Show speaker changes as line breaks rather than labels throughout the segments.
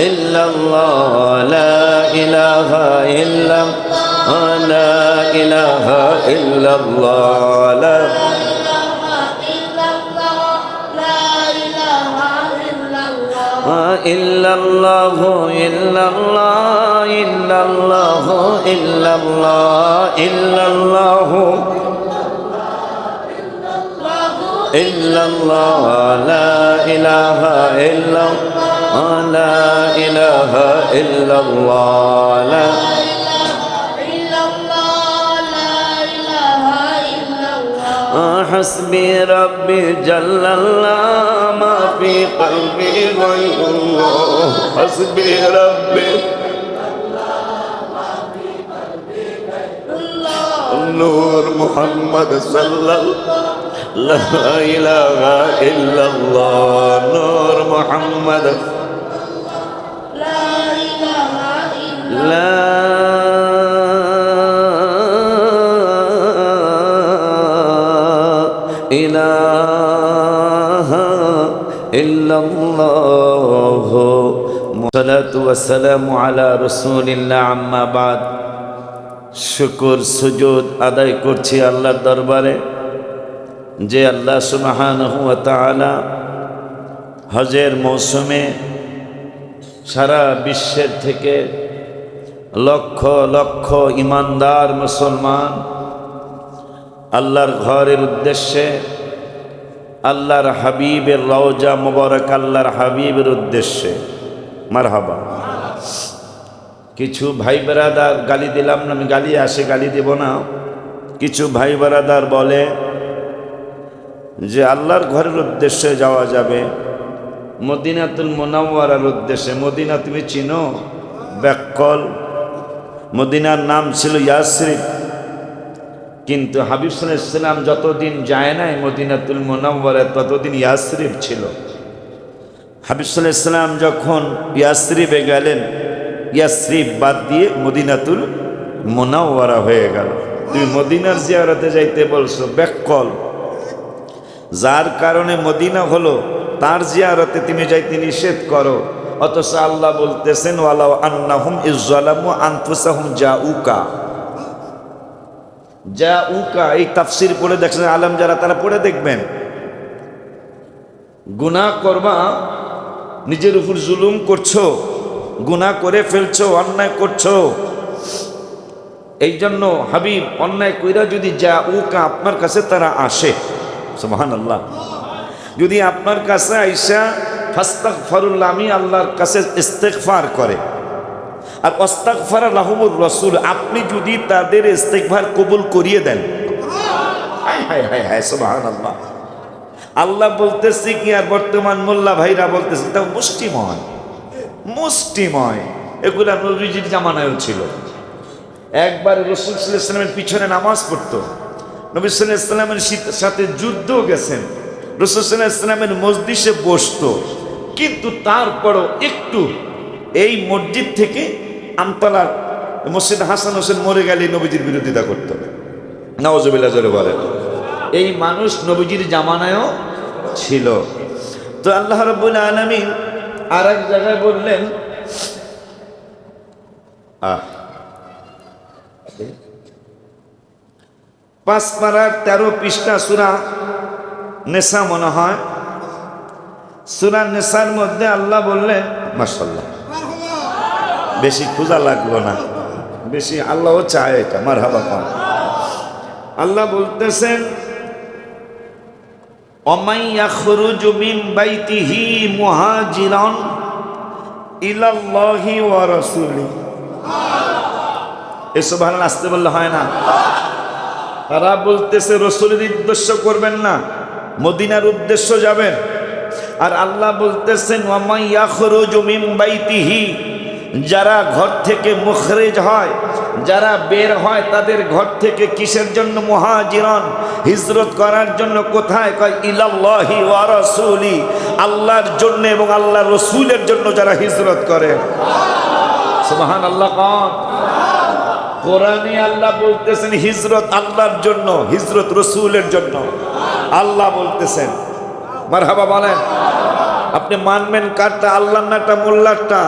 illallah, la ilaha illallah, la ilaha illallah, la illallah, illallah, illallah, illallah, illallah, illallah, la ilaha illallah, la ilaha illallah, la حسبي ربي جل الله ما في قلبي غير الله حسبي ربي نور محمد صلى الله لا إله إلا الله نور محمد لا إله إلا ইলাহা ইল্লাল্লাহ সালাতু ওয়াসসালামু আলা রাসূলিল্লাহ আম্মা বাদ শুকর সুজুদ আদায় করছি আল্লাহর দরবারে যে আল্লাহ সুবহানাহু ওয়া তাআলা হজের মৌসুমে সারা বিশ্বের থেকে লক্ষ লক্ষ ইমানদার মুসলমান আল্লাহর ঘরের উদ্দেশ্যে আল্লাহর হাবিবের রওজা মুবারক আল্লাহর হাবিবের উদ্দেশ্যে মারহাবা। কিছু ভাই বেরাদার গালি দিলাম না, আমি গালি আসে গালি দেব না। কিছু ভাই বেরাদার বলে যে আল্লাহর ঘরের উদ্দেশ্যে যাওয়া যাবে, মদিনাতুল মুনাওয়ারার উদ্দেশ্যে। মদিনা তুমি চিনো? ব্যাকল মদিনার নাম ছিল ইয়াসরিব, কিন্তু হাবিব সাল্লাল্লাহু আলাইহি ওয়াসাল্লাম যতদিন যায় নাই মদিনাতুল মুনাওয়ারায় ততদিন ইয়াসরিব ছিল। হাবিব সাল্লাল্লাহু আলাইহি ওয়াসাল্লাম যখন ইয়াসরিবে গেলেন, ইয়াসরিব বাদ দিয়ে মদিনাতুল মুনাওয়ারা হয়ে গেল। তুমি মদিনার জিয়ারতে যাইতে বলছো, ব্যাকল। যার কারণে মদিনা হলো তার জিয়ারতে তুমি যাইতে নিষেধ করো, অথচ আল্লাহ বলতেছেন ওয়ালাউ আন্নাহুম ইযযালামু আনফুসাহুম জাউকা। এই তাফসির পড়ে দেখছেন আলেম যারা, তারা পড়ে দেখবেন। গুনাহ করবা, নিজের উপর জুলুম করছো, গুনাহ করে ফেলছো, অন্যায় করছো। এই জন্য হাবিব অন্যায় কইরা যদি জাউকা আপনার কাছে তারা আসে, সুবহানাল্লাহ, যদি আপনার কাছে আইসা ফাস্তাগফিরুল্লাহ আমি আল্লাহর কাছে ইস্তেগফার করে, আর আস্তাগফারা লাহুমুর রাসূল আপনি যদি তাদের ইস্তেগফার কবুল করিয়ে দেন, হায় হায় হায় হায় সুবহানাল্লাহ। আল্লাহ বলতেছি কি, আর বর্তমান মোল্লা ভাইরা বলতেছে তাও মুষ্টিময় মুষ্টিময়। এগুলা নবীজির জামানায়ও ছিল। একবার রাসূল সাল্লাল্লাহু আলাইহি ওয়াসাল্লামের পিছনে নামাজ পড়তো, নবী সাল্লাল্লাহু আলাইহি ওয়াসাল্লামের সাথে যুদ্ধ গেছেন, রাসূল সাল্লাল্লাহু আলাইহি ওয়াসাল্লামের মজলিসে বসতো, কিন্তু তারপরও একটু এই মসজিদ থেকে আমতলার মসজিদ হাসান হোসেন মরে গেলে নবীজির বিরোধিতা করত। নাউজুবিল্লাহ জোরে বলেন। এই মানুষ নবীজির জামানায়ও ছিল। তো আল্লাহ রাব্বুল আলামিন আর এক জায়গায় বললেন, পাঁচ পারার 13 পৃষ্ঠা সূরা নেসা মনে হয়, সূরা নেসার মধ্যে আল্লাহ বললেন, মাশাআল্লাহ বেশি খোঁজা লাগলো না, বেশি আল্লাহও চায় এটা, মারহাবা কম। আল্লাহ বলতেছেন ওমাই ইয়াখরুজু মিন বাইতিহি মুহাজিরান ইলাল্লাহি ওয়া রাসূলিহি। এই সুবহানাল্লাহ আসতে বললে হয় না? তারা বলতেছে রাসূলের উদ্দেশ্য করবেন না, মদিনার উদ্দেশ্য যাবেন। আর আল্লাহ বলতেছেন ওয়ামাই ইয়াখরুজু মিন বাইতিহি, যারা ঘর থেকে মুখরিজ হয়, যারা বের হয় তাদের ঘর থেকে কিসের জন্য? মুহাজিরান, হিজরত করার জন্য। কোথায়? কয় ইলাল্লাহি ওয়া রাসূলি, আল্লাহর জন্য এবং আল্লাহর রাসূলের জন্য যারা হিজরত করে। সুবহানাল্লাহ। কোরআনে আল্লাহ বলতেছেন হিজরত আল্লাহর জন্য, হিজরত রাসূলের জন্য আল্লাহ বলতেছেন। মারহাবা বলেন। আপনি মানবেন কারটা, আল্লাহর নাটা মোল্লারটা?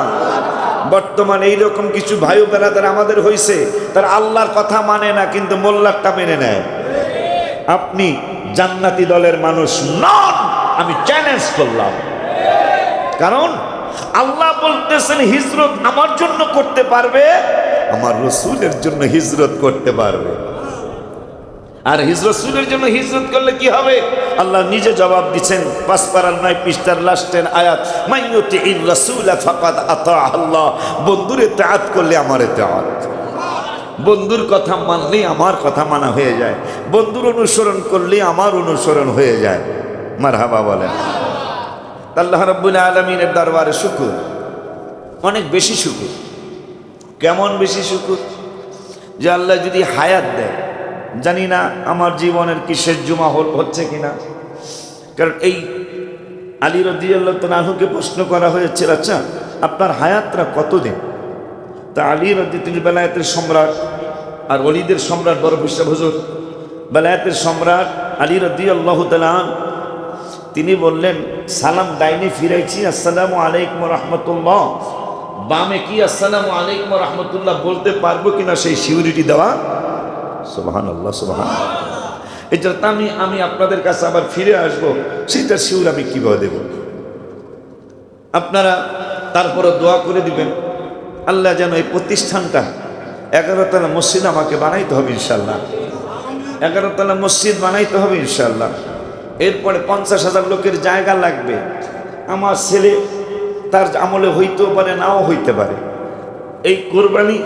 বর্তমানে এইরকম কিছু ভাই বেড়াদার আমাদের হয়েছে, তারা আল্লাহর কথা মানে না কিন্তু মোল্লারটা মেনে নেয়। আপনি জান্নাতি দলের মানুষ নন, আমি চ্যালেঞ্জ করলাম। কারণ আল্লাহ বলতেছেন হিজরত আমার জন্য করতে পারবে, আমার রসুলের জন্য হিজরত করতে পারবে। আর রসুলের জন্য হিজরত করলে কি হবে? আল্লাহ নিজে জবাব দিচ্ছেন 5 পারার 9 পৃষ্ঠার লাস্টের আয়াত, মাইয়ুতিইর রাসূলা ফাকাদ আতা আল্লাহ। বন্ধুর ইতাআত করলে আমার ইতাআত, বন্ধুর কথা মানলেই আমার কথা মানা হয়ে যায়, বন্ধুর অনুসরণ করলে আমার অনুসরণ হয়ে যায়। মারহাবা বলেন। আল্লাহ রাব্বুল আলামিনের দরবারে শুকর, অনেক বেশি শুকর। কেমন বেশি শুকর? যে আল্লাহ যদি হায়াত দেয়, জানি না আমার জীবনের কিসের জুমা হচ্ছে কিনা। কারণ এই আলী রাদিয়াল্লাহু তাআলা আনহুকে প্রশ্ন করা হয়েছে, আচ্ছা আপনার হায়াতটা কতদিন? তা আলী রাদিয়াল্লাহু বেলায়েতের সম্রাট আর ওলিদের সম্রাট, বড় বিশ্বাস হুজুর বেলায়েতের সম্রাট আলী রাদিয়াল্লাহু তাআলা, তিনি বললেন সালাম ডাইনে ফিরাইছি, আসসালামু আলাইকুম রহমতুল্লাহ, বামে কি আসসালামু আলাইকুম রহমতুল্লাহ বলতে পারবো কিনা সেই সিউরিটি দেওয়া। সুবহানাল্লাহ, সুবহানাল্লাহ। এই জন্য আমি আপনাদের কাছে আবার ফিরে আসবো, সেটা শিউর আমি কিভাবে দেব? আপনারা তারপরে দোয়া করে দিবেন আল্লাহ যেন এই প্রতিষ্ঠানটা 11 তলা মসজিদ আমাকে বানাইতে হবে ইনশাল্লাহ, 11 তলা মসজিদ বানাইতে হবে ইনশাল্লাহ। এরপরে 50,000 লোকের জায়গা লাগবে। আমার ছেলে তার আমলে হইতেও পারে, নাও হইতে পারে। এই কোরবানি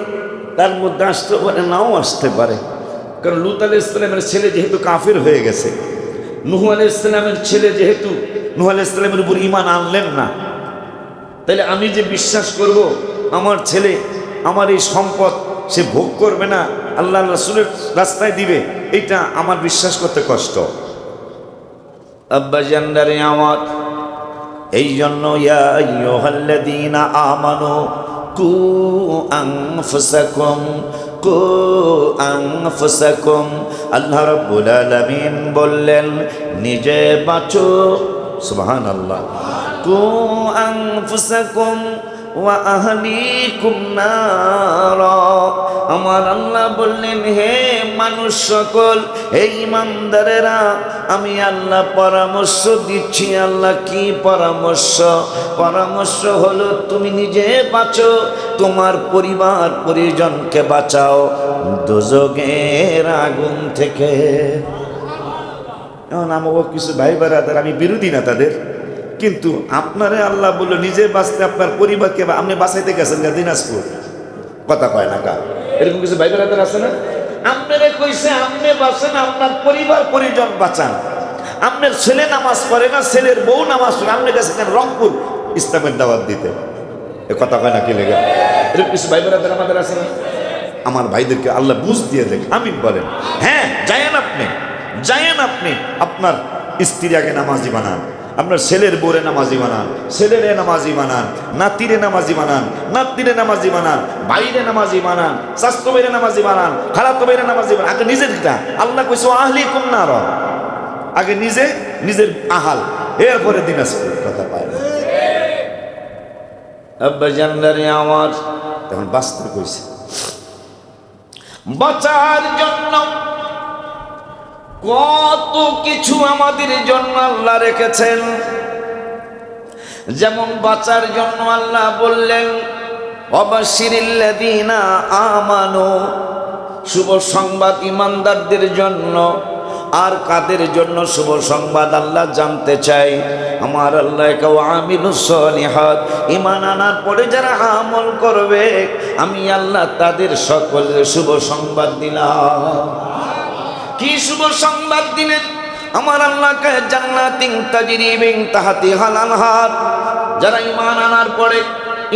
তার মধ্যে আসতে পারে, নাও আসতে পারে। কারণ লূত আলাইহিস সালামের ছেলে যেহেতু কাফির হয়ে গেছে, নূহ আলাইহিস সালামের ছেলে যেহেতু নূহ আলাইহিস সালামের উপর ঈমান আনলেন না, তাহলে আমি যে বিশ্বাস করব আমার ছেলে আমার এই সম্পদ সে ভোগ করবে না, আল্লাহ রাসূলের রাস্তায় দিবে, এটা আমার বিশ্বাস করতে কষ্ট। আব্বা জানদারে আমার, এই জন্য ইয়া আইয়ুহাল্লাযীনা আমানু কু আনফুসাকুম, আল্লাহ রাব্বুল আলামিন বললেন নিজে বাঁচো। সুবহানাল্লাহ। কু আনফুসাকুম ওয়া আহলিকুম নারা, আমার আল্লাহ বললেন হে মানুষ সকল, হে ইমানদারেরা, আমি আল্লাহ পরামর্শ দিচ্ছি। আল্লাহ কি পরামর্শ? পরামর্শ হলো তুমি নিজে বাঁচো, তোমার পরিবার পরিজনকে বাঁচাও দোজখের আগুন থেকে। এখন আমাকে কিছু ভাই বারাদার, আমি বিরোধী না তাদের, কিন্তু আপনারে আল্লাহ বললো নিজে বাঁচতে, আপনার পরিবারকে আপনি বাঁচাইতে গেছেন না দিনাজপুর, কথা কয় না কা? এরকম কিছু ভাই বেড়াদার আছে না? আপনারে কইছে আপনি বাঁচেন, আপনার পরিবার পরিজন বাঁচান। আপনার ছেলে নামাজ পড়ে না, ছেলের বউ নামাজ পড়ে, আপনি গেছেন রংপুর ইসলামের দাওয়াত দিতে, এ কথা কয় না কি লেগে? এরকম কিছু ভাই বেড়াদার আমাদের আছে না? আমার ভাইদেরকে আল্লাহ বুঝ দিয়ে দেখ, আমিন বলেন। হ্যাঁ যায়েন আপনি, যায়েন আপনি, আপনার স্ত্রী আগে নামাজি বানান, আপনার ছেলের বউরে নামাজি বানান, ছেলেরে নামাজি বানান, নাতিরে নামাজি বানান, নাতনিরে নামাজি বানান, ভাইরে নামাজি বানান, শাস্ত্র ভাইরে নামাজি বানান, খালাতো ভাইরে নামাজি বানান। আগে নিজেরটা, আল্লাহ কইছে আহলিকুম নারা, আগে নিজে নিজের আহাল, এরপরে দিনাজপুর, কথা পায় না। আব্বা জানদারে আমার, তখন বাঁচতে কইছে, বাঁচার জন্য কত কিছু আমাদের জন্য আল্লাহ রেখেছেন। যেমন বাঁচার জন্য আল্লাহ বললেন ওয়াবাশশিরিল্লাযীনা আমানু, শুভ সংবাদ ইমানদারদের জন্য। আর কাদের জন্য শুভ সংবাদ আল্লাহ জানতে চাই? আমার আল্লাহ ওয়াআমিলুস সলিহাত, ঈমান আনার পরে যারা আমল করবে আমি আল্লাহ তাদের সকলের শুভ সংবাদ দিলাম। কি শুভ সংবাদ দিলেন? আমার আল্লাহকে জান্নাতিন তাজরি মিন তাহতিহাল আনহার, যারা ঈমান আনার পরে,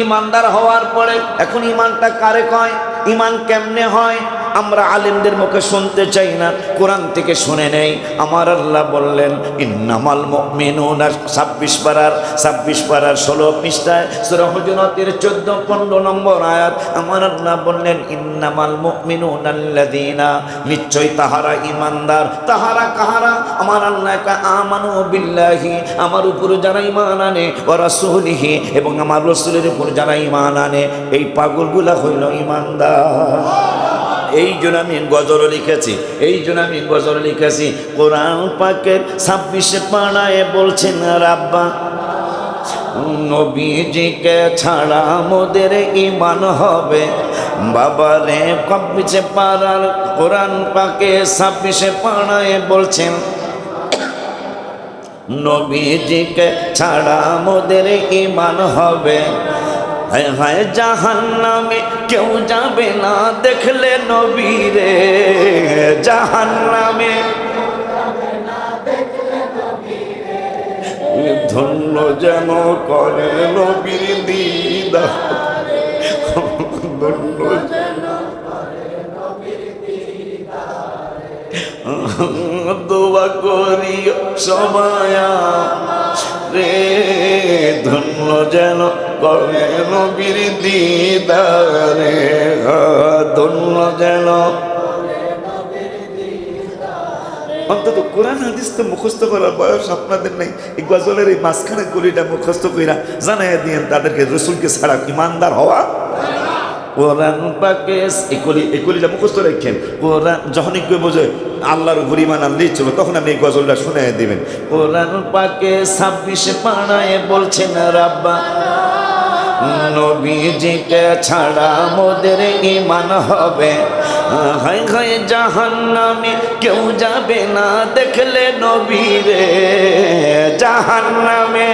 ঈমানদার হওয়ার পরে, এখন ঈমানটা কারে কয়? ঈমান কেমনে হয়? আমরা আলেমদের মুখে শুনতে চাই না, কোরআন থেকে শুনে নেই। আমার আল্লাহ বললেন ইন্নামাল মুমিনুনা 26 পারার 16 পৃষ্ঠায় সূরা হুজুরাতের 14-15 নম্বর আয়াত। আমার আল্লাহ বললেন ইন্নামাল মুমিনুনা আল্লাযীনা, নিশ্চয় তাহারা ঈমানদার। তাহারা কাহারা? আমার আল্লাহ আমানু বিল্লাহি, আমার উপর যারা ঈমান আনে, ওয়া রাসূলিহি, এবং আমার রাসূলের উপর যারা ঈমান আনে, এই পাগলগুলা হইল ঈমানদার। এই জন্য আমি গজল লিখেছি, কোরআন পাকের 26 পাড়ায় বলছেন রাব্বা নবীজিকে ছাড়া মোদের ঈমান হবে। বাবারে 26 পাড়ার কোরআন পাকে 26 পাড়ায় বলছেন নবীজিকে ছাড়া মোদের ঈমান হবে। হায় হায় জাহান্নামে কেউ যাবে না দেখলে নবীরে, জাহান্নামে ধন্য যেন করে নবীর দিদার, ধন্য যেন দোয়া করি সময় রে, ধন্য যেন করে নবীর দিদারে, ধন্য যেন। অন্তত কোরআন হাদিস তো মুখস্থ করার বয়স আপনাদের নেই। এই গজলের এই মাঝখানে গলিটা মুখস্থ কইরা জানাই দিয়েন তাদেরকে রসুলকে ছাড়া ইমানদার হওয়া। কোরআন পাকে এগুলিটা মুখস্থ রাখেন। কোরআন যখনই কেউ বোঝে আল্লাহর উপর ঈমান আনলেই চলো, তখন আপনি এই গজলটা শুনে দিবেন। কোরআন পাকে 26 পাড়ায় বলছেন রাব্বা নবীজিকে ছাড়া মোদের ঈমান হবে। হায় হায় জাহান্নামে কেউ যাবে না দেখলে নবীরে, জাহান্নামে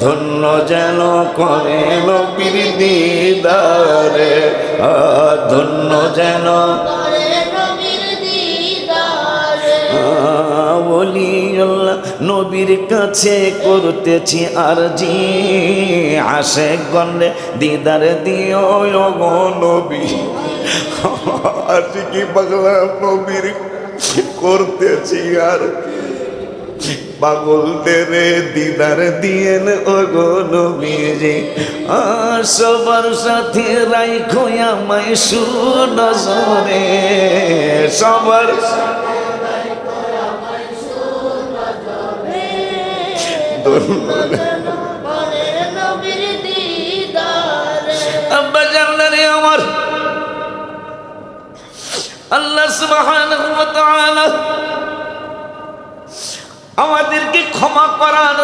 ধন্য যেন করে নবীর দিদারে, ধন্য যেন ওলিউল্লাহ নবীর কাছে করতেছি আরজি, আশেকগণে দিদার দিও গো নবী। আশিকি পাগলা নবীর করতেছি আর পাগলদের দিদার দিয়েন ও গো নবীজি। সবার সাথে রাইখো আমায় সুনজরে, সবার আব্বা জানলারে আমার আল্লাহ সুবহানাহু ওয়া তাআলা আমাদেরকে ক্ষমা করার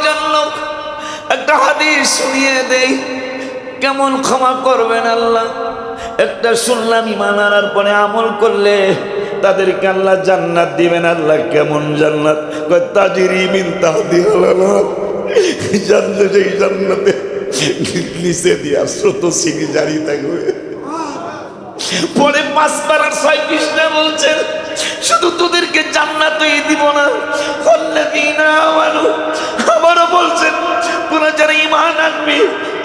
জন্য একটা হাদিস শুনিয়ে দেই। কেমন ক্ষমা করবেন আল্লাহ? একটা শুনলাম ঈমান আনার পরে আমল করলে তাদেরকে আল্লাহ জান্নাত দিবেন। আল্লাহ কেমন জান্নাত? তাজরি মিন তাহতিহাল আনহার, জান্নাত, এই জান্নাতে নিচে দিয়া স্রোত সিঁড়ি জারি থাকবে। পরে 5 পারার 6 পৃষ্ঠা বলছেন শুধু তোদেরকে জান্নাতই দিব না, আল্লাযীনা আমানু, আবারও বলছেন তোরা যারা ঈমান আনবি,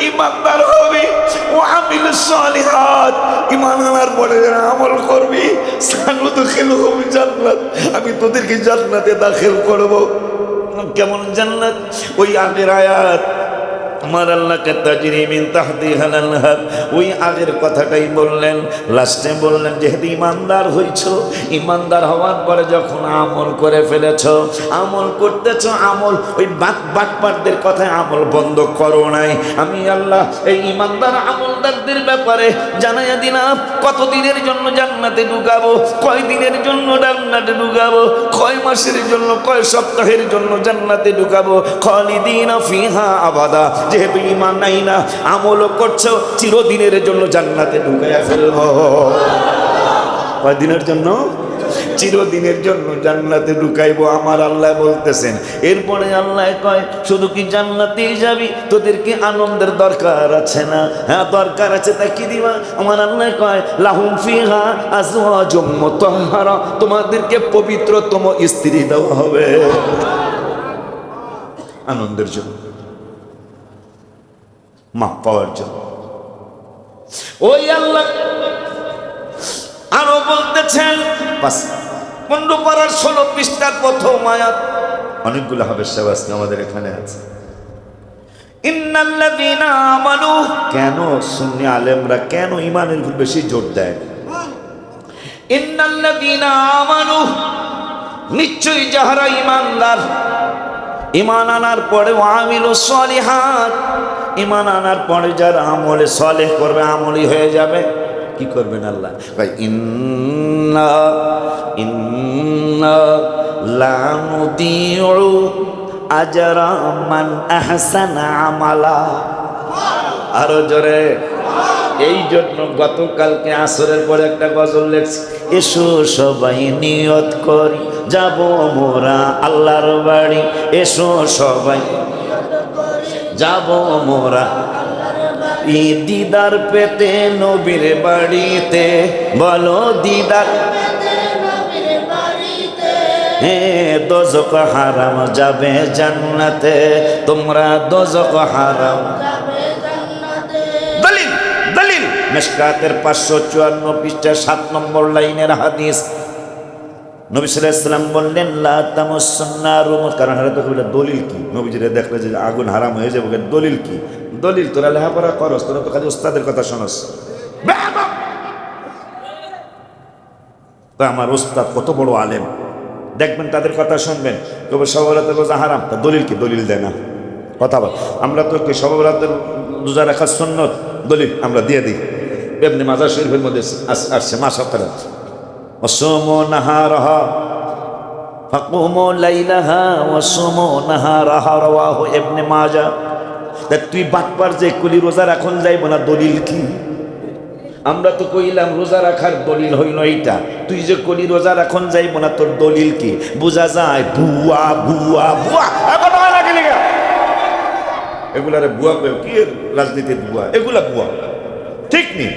ঈমানদার হবি, ওয়া আমিলুস সালিহাত, ঈমান আনার পরে যারা আমল করবি, সানুদখিলুহুম জান্নাত, আমি তোদেরকে জান্নাতে দাখিল করব। কেমন জান্নাত? ওই আগের আয়াত আমার আল্লাহকে তাজরি মিন তাহতিহাল আনহার, ওই আগের কথাটাই বললেন। লাস্টে বললেন যেহেতু ইমানদার হইছো, ইমানদার হওয়ার পরে যখন আমল করে ফেলেছো, আমল করতেছো, আমল ওই বাটপারদের কথায় আমল বন্ধ করো নাই। আমি আল্লাহ এই ইমানদার আমলদারদের ব্যাপারে জানাইয়া দিলাম কতদিনের জন্য জান্নাতে ঢুকাবো, কয় দিনের জন্য জান্নাতে ঢুকাবো, কয় মাসের জন্য, কয় সপ্তাহের জন্য জান্নাতে ঢুকাবো। খালিদিনা ফিহা আবাদা, যেহেতু ঈমান নাই না, আমলও করছো, চিরদিনের জন্য জান্নাতে ঢুকাইয়া ফেলবো। কয়দিনের জন্য? চিরদিনের জন্য জান্নাতে ঢুকাইবো। আমার আল্লাহ বলতেছেন। এরপরে আল্লাহ কয় শুধু কি জান্নাতেই যাবি? তোদেরকে আনন্দের দরকার আছে না? হ্যাঁ দরকার আছে, তা কি দিবা? আমার আল্লাহ কয় লাহুম ফিহা আজওয়াজুম মুতাহহারা, তোমাদেরকে পবিত্রতম স্ত্রী দেওয়া হবে আনন্দের জন্য। মাপ পাওয়ার জন্য। ওই আল্লাহ আরো বলতেছেন 15 পারার 16 পৃষ্ঠার প্রথম আয়াত, অনেকগুলো হাবের সাহেব আজকে আমাদের এখানে আছে। ইন্নাল্লাযীনা আমানু, কেন সুন্নি আলেমরা কেন ঈমানের উপর বেশি জোর দেয়? ইন্নাল্লাযীনা আমানু, নিশ্চয়ই যাহারা ঈমানদার, ঈমান আনার পরে আমিলুস সলিহাত, ঈমান আনার পরে যারা আমলে সালেহ করবে, আমলি হয়ে যাবে, কি করবেন আল্লাহ ভাই? ইন্না লা নুদিউ আজরা মান আহসানা আমালা। আরো জোরে। এই জন্য গতকালকে আসরের পরে একটা গজল লেখছি, এসো সবাই নিয়ত করি যাব মোরা আল্লাহর বাড়ি, এসো সবাই যাব মোরা দিদার পেতে নবীর বাড়িতে, বলো দিদার হে দোজক হারাম যাবে জান্নাতে, তোমরা দোজক হারাম। দলিল দলিল মিশকাতের 554 পৃষ্ঠা 7 নম্বর লাইনের হাদিস। নবী সাল্লাল্লাহু আলাইহি ওয়াসাল্লাম বললেন লা তামাসসুন নারু, কারণ হারা তো দলিল কি? নবীজিরে দেখলে যে আগুন হারাম হয়ে যাবে, দলিল কি? দলিল তোরা লেখাপড়া করস, তোরা তো খালি ওস্তাদের কথা শোনস। আমার ওস্তাদ কত বড় আলেম, দেখবেন তাদের কথা শুনবেন, তবে সবারাতে রোজা হারাম, তা দলিল কি? দলিল দেয় না, কথা বল। আমরা তো সবারাতের রোজা রাখার সুন্নত, দলিল আমরা দিয়ে দিই। ইবনে মাজাহ শরীফের মধ্যে আসছে মাসাফারা ওয়াসুমু নাহারাহা ফাকুমু লাইলাহা ওয়াসুমু নাহারাহা, রাওয়াহু ইবনে মাজাহ। তা তুই বাটপার যে কুলি রোজা রাখন যাইব না, দলিল কি? আমরা তো কইলাম রোজা রাখার দলিল হইল এইটা, তুই যে কলি রোজা রাখন যাইব না, তোর দলিল কি? বোঝা যায় বুয়া বুয়া বুয়া, এগুলারে বুয়া কি? রাজনীতির বুয়া, এগুলা বুয়া, ঠিক নেই?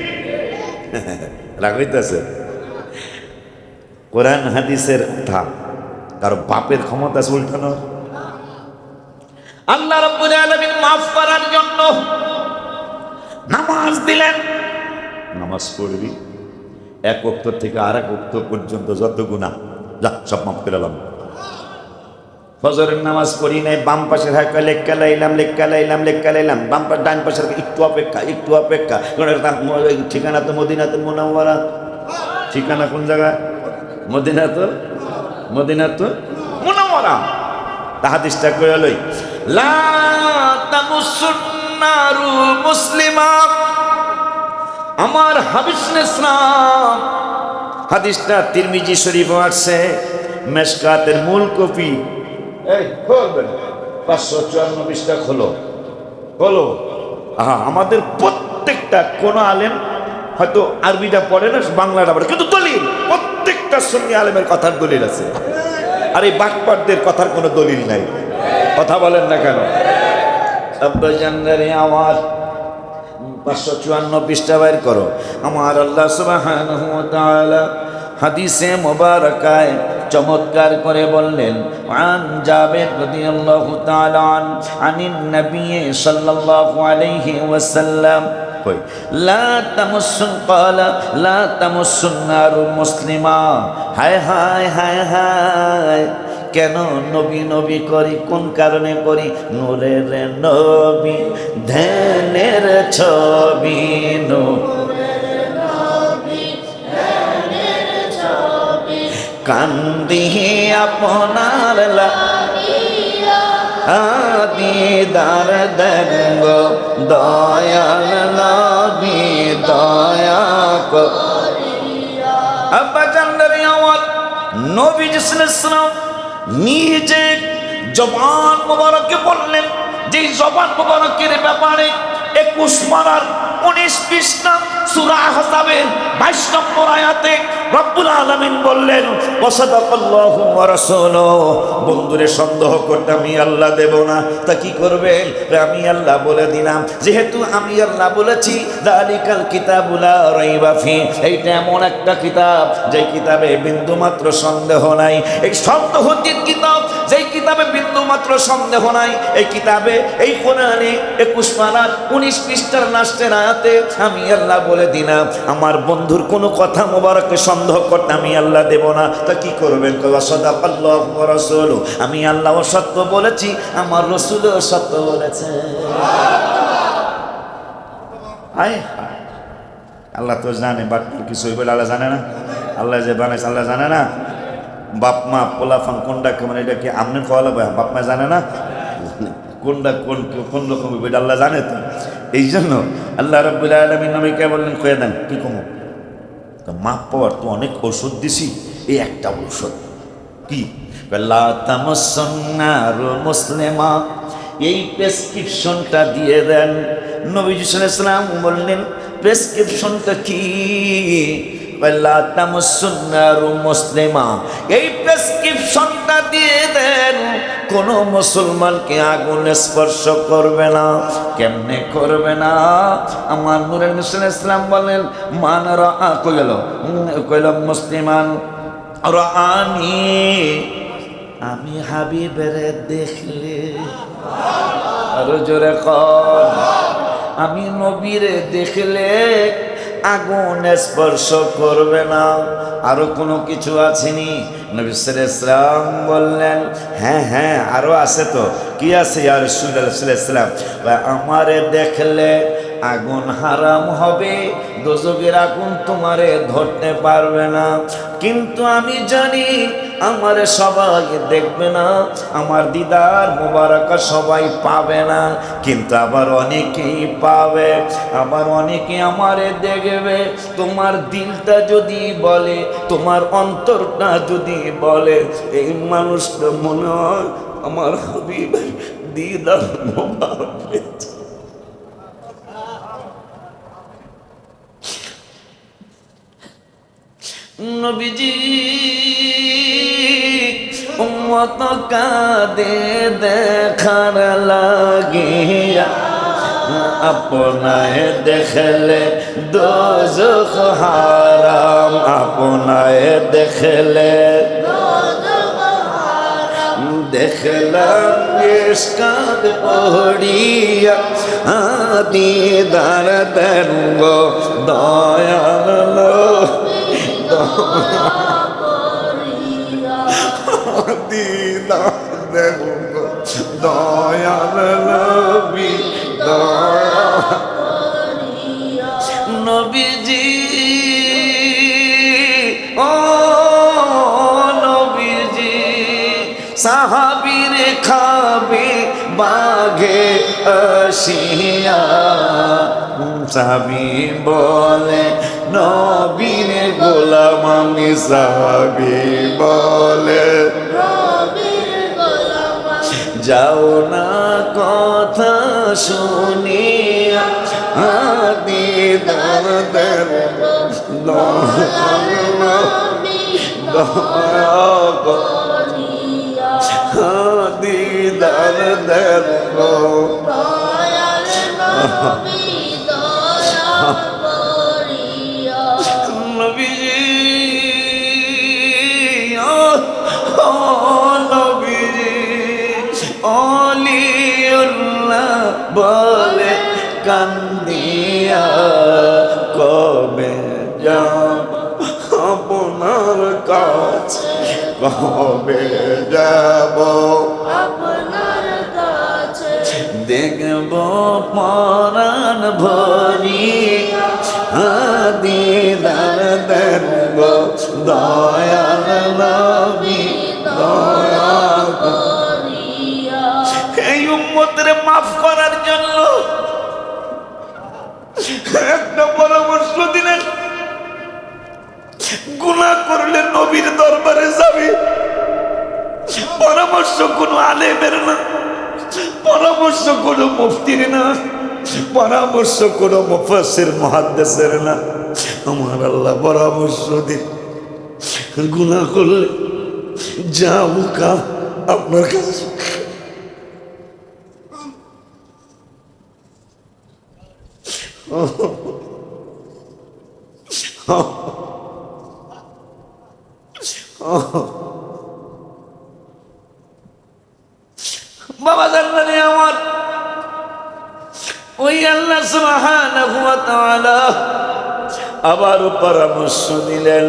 রাগ হইতেছে। কোরআন হাদিসের ধাপ, কারো বাপের ক্ষমতা আছে উল্টানোর। আল্লাহ রাব্বুল আলামিন মাফ করার জন্য নামাজ দিলেন। নামাজ পড়বি, এক ওয়াক্ত থেকে আর এক ওয়াক্ত পর্যন্ত যত গুনাহ যা সব মাফ করে দিলাম। ফজরের নামাজ পড়ি নাই, বাম পাশে থাকা লেখা লাইলাম, বাম পাশে ডান পাশে একটু অপেক্ষা। ঠিকানা তো মদিনাতুল মুনাওয়ারা। ঠিকানা কোন জায়গা? মদিনাতুল মুনাওয়ারা। হাদিসটা কইয়া লই, লা তামুসুন নারু মুসলিমা, আমার হাবিসনেসলাম। হাদিসটা তিরমিজি শরীফে আসছে, মেশকাতের মূল কপি। এই খোলবেন 554 পৃষ্ঠা খোলো। আমাদের প্রত্যেকটা কোন আলেম হয়তো আরবিটা পড়ে না, বাংলাটা পড়ে, কিন্তু দলিল প্রত্যেকটা সুন্নি আলেমের কথার দলিল আছে। আর এই বাটপারদের কথার কোনো দলিল নাই। কথা বলেন না কেন? আব্বাজানরে আমার 554 পৃষ্ঠা বাইর করো। আমার আল্লাহ সুবহানাহু ওয়া তাআলা হাদিসে মুবারাকায় চমৎকার করে বললেন, আন জাবের রাদিয়াল্লাহু তাআলা আনিন নবী সাল্লাল্লাহু আলাইহি ওয়াসাল্লাম লা তামুসুন ক্বালা লা তামুসুন নারু মুসলিমা। হায় হায় হায় হায়, কেন নবী করি? কোন কারণে করি? নূরের নবী ধ্যানের ছবি, কান্দি আপনার দিদার দেন গো দয়াল নবী, দয়া করিয়া। আব্বা জানদারি আমার নবী সাল্লাল্লাহু নিজে জবান মুবারকে বললেন, যে জবান মুবারকের ব্যাপারে 21 পারার 19 পৃষ্ঠা সূরা আহজাবের 22 নম্বর আয়াতে রব্বুল আলামিন বললেন, ওয়াসাদাকাল্লাহু ওয়া রাসূলুহু। বন্ধুরে সন্দেহ করতে আমি আল্লাহ দেব না, তা কি করবে? আমি আল্লাহ বলে দিলাম, যেহেতু আমি আল্লাহ বলেছি, যালিকাল কিতাবু লা রাইবা ফি, এইটা এমন একটা কিতাব যে কিতাবে বিন্দুমাত্র সন্দেহ নাই। এই সন্দেহহীন কিতাব যেই কিতাবে বিন্দু মাত্র সন্দেহ নাই, এই কিতাবে এই কোরআনে 21 পারার 19 পৃষ্ঠার লাস্টের আয়াতে আমি আল্লাহ বলে দিলাম আমার বন্ধুর কোনো কথা মোবারকে সন্দেহ করতে আমি আল্লাহ দেব না। তা কি করবেন? সাদাকাল্লাহু ওয়া রাসূলুহু, আমি আল্লাহ সত্য বলেছি, আমার রাসূলও সত্য বলেছে। হায় হায়, আল্লাহ তো জানে, বাট কিছু বলে আল্লাহ জানে না? আল্লাহ যে বানাইছে আল্লাহ জানে না? বাপ মা পোলাফান কোনটা কেমন, এটা কি আমনে খাওয়া লাগবে? বাপ মা জানে না কোনটা কোন রকম এটা আল্লাহ জানে তো। এই জন্য আল্লাহ রাব্বুল আলামিন নবীকে বললেন কয়ে দেন কি কমো মাপ পাওয়ার তো অনেক ওষুধ দিছি, এই একটা ঔষধ কি লা তামাসসান্নারু মুসলিমা, এই প্রেসক্রিপশনটা দিয়ে দেন। নবীজি সাল্লাল্লাহু আলাইহি ওয়াসাল্লাম বললেন প্রেসক্রিপশনটা কি? লা তামাসসান্নারু মুসলিমা, এই প্রেসক্রিপশনটা দিয়ে দেন কোন মুসলমানকে আগুন স্পর্শ করবে না। কেমনে করবে না? আমার নূরের নবী সাল্লাল্লাহু আলাইহি ওয়াসাল্লাম বলেন মান রাআ কইল মুসলিমান রাআনি, আমি হাবিবের দেখলে, আরো জোরে কর, আমি নবীরে দেখলে আগুন স্পর্শ করবে না। আরো কোনো কিছু আসেনি? নবী সাল্লাল্লাহু আলাইহি ওয়াসাল্লাম বললেন হ্যাঁ হ্যাঁ আরো আছে তো। কি আছে? ইয়া রাসূলুল্লাহ সাল্লাল্লাহু আলাইহি ওয়াসাল্লাম, আমারে দেখলে আগুন হারাম হবে, দোজখের আগুন তোমারে ধরতে পারবে না। কিন্তু আমি জানি আমারে সবাই দেখবে না, আমার দিদার মোবারকা সবাই পাবে না, কিন্তু আবার অনেকেই পাবে, আবার অনেকে আমারে দেখবে। তোমার দিলটা যদি বলে, তোমার অন্তরটা যদি বলে এই মানুষটা মনে হয় আমার হাবিবের দিদার মোবারক পেয়েছে। নবীজি উম্মত কাঁদে দেখার লাগিয়া, আপনায় দেখলে দোজখ হারাম, আপনায় দেখলে দেখলাম ইশকাত পড়িয়া, দিদার দেন গো দয়াল দিদার দেন গো দয়াল নবী নবীজি। ও নবীজি সাহাবীর খাবে বাঘে আসিয়া, সাহাবী বলে নবীর গোলাম আমি, সাহাবী বলে যাও না কথা শুনিয়া, দিদার দেন দিদার দেন নবীজি। নবীজি অলিউল্লাহ বলে কান্দিয়া, কবে যাব আপনার কাছে, কবে যাব আপনার কাছে, দেখব পরাণ ভরিয়া, দিদার দেন গো দয়াল নবী দয়া করিয়া। এই উম্মতের মাফ করার জন্য একটা পরামর্শ দিলেন, গুনাহ করলে নবীর দরবারে যাবে। পরামর্শ কোন আলেমের না, পরামর্শ কোন মুফতির না, পরামর্শ কোন মুফাসসির মুহাদ্দিসের না। আমার আল্লাহ পরামর্শ দিন, গুনাহ করলে যাউকা আপনার কাছে। ওই আল্লাহ সুবহানাহু ওয়া তাআলা আবারও পরামর্শ দিলেন,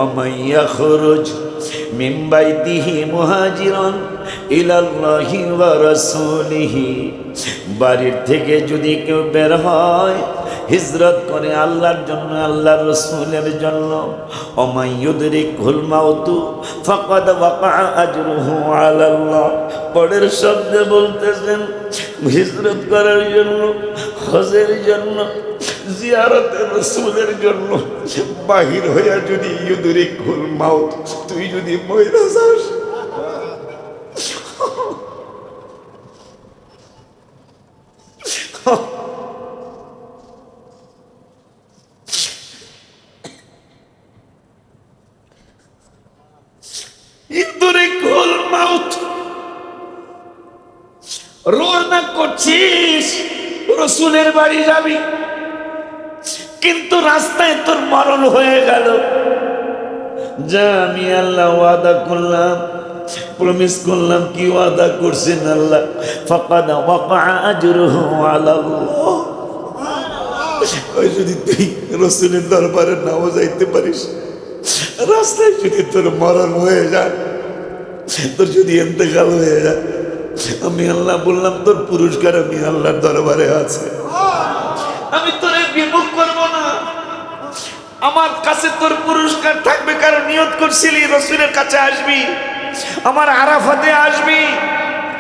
ওমান ইয়াখরুজ মিন বাইতিহি মুহাজিরান ইলাল্লাহি ওয়া রাসূলিহি, বাড়ির থেকে যদি কেউ বের হয় হিজরত করে আল্লাহর জন্য, আল্লাহর রাসূলের জন্য, ওমান ইউদরিকুল মাউতু ফাকাদ ওয়াকা আজরুহু আলাল্লাহ, পরের শব্দে বলতেছেন হিজরত করার জন্য, হজের জন্য, জিয়ারতের রাসূলের জন্য বাহির হইয়া যদি ইউদরিকুল মাউত, তুই যদি মইরা যাস, ইউদরিকুল মাউত, রওনা করছিস রাসূলের বাড়ি যাবি, কিন্তু রাস্তায় তোর মরণ হয়ে গেল, যা আমি আল্লাহ ওয়াদা করলাম, প্রমিস করলাম, কি ওয়াদা করছেন আল্লাহ, ফাকাদ ওয়াকা আজরুহু আলাল্লাহ। ওই যদি তুই রাসূলের দরবারে নাও যাইতে পারিস, রাস্তায় যদি তোর মরণ হয়ে যায়, তোর যদি ইন্তেকাল হয়ে যায়, আমি আল্লাহ বললাম তোর পুরস্কার আমি আল্লাহর দরবারে আছে, আমি তোরে বিমুখ করব না, আমার কাছে তোর পুরস্কার থাকবে। কারণ নিয়ত করছিলি রাসূলের কাছে আসবি, আমার আরাফাতে আসবি,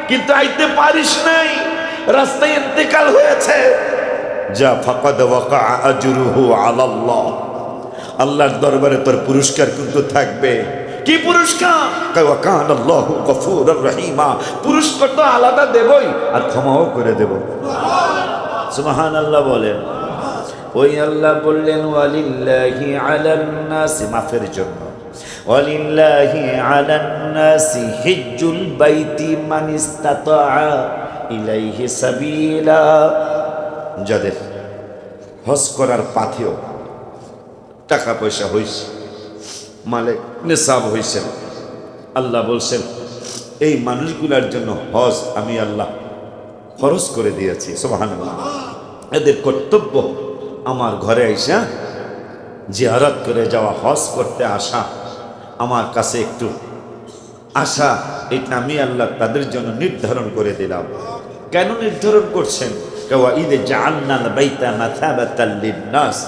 কিন্তু আইতে পারিস নাই, রাস্তায় ইন্তেকাল হয়েছে, যা ফাকাদ ওয়াকা আজরুহু আলাল্লাহ, আল্লাহর দরবারে তোর পুরস্কার কিন্তু থাকবে। কি পুরস্কার? ওয়া কানা আল্লাহু গফুরুর রহিমা, পুরস্কার তো আলাদা দেবই আর ক্ষমাও করে দেব। সুবহানাল্লাহ বলেন। ওই আল্লাহ বললেন ওয়ালিল্লাহি আলান নাসি, মাফের জন্য, ওয়ালিল্লাহি আলান নাসি হিজ্জুল বাইতি মান ইসতাতা ইলাইহি সাবিলা, যাদের হজ করার পাথেও টাকা পয়সা হইছে, মালে নিসাব হইছেন, আল্লাহ বলছেন এই মানুষগুলোর জন্য হজ আমি আল্লাহ খরচ করে দিয়েছি। সুবহানাল্লাহ। এদের কর্তব্য আমার ঘরে আইসা জিয়ারত করে যাওয়া, হজ করতে আসা, আমার কাছে একটু আসা, এটা আমি আল্লাহ তাদের জন্য নির্ধারণ করে দিলাম। কেন নির্ধারণ করছেন? ওয়াইদ জাআলনাল বাইতা মাসাবাতাল লিন্নাস,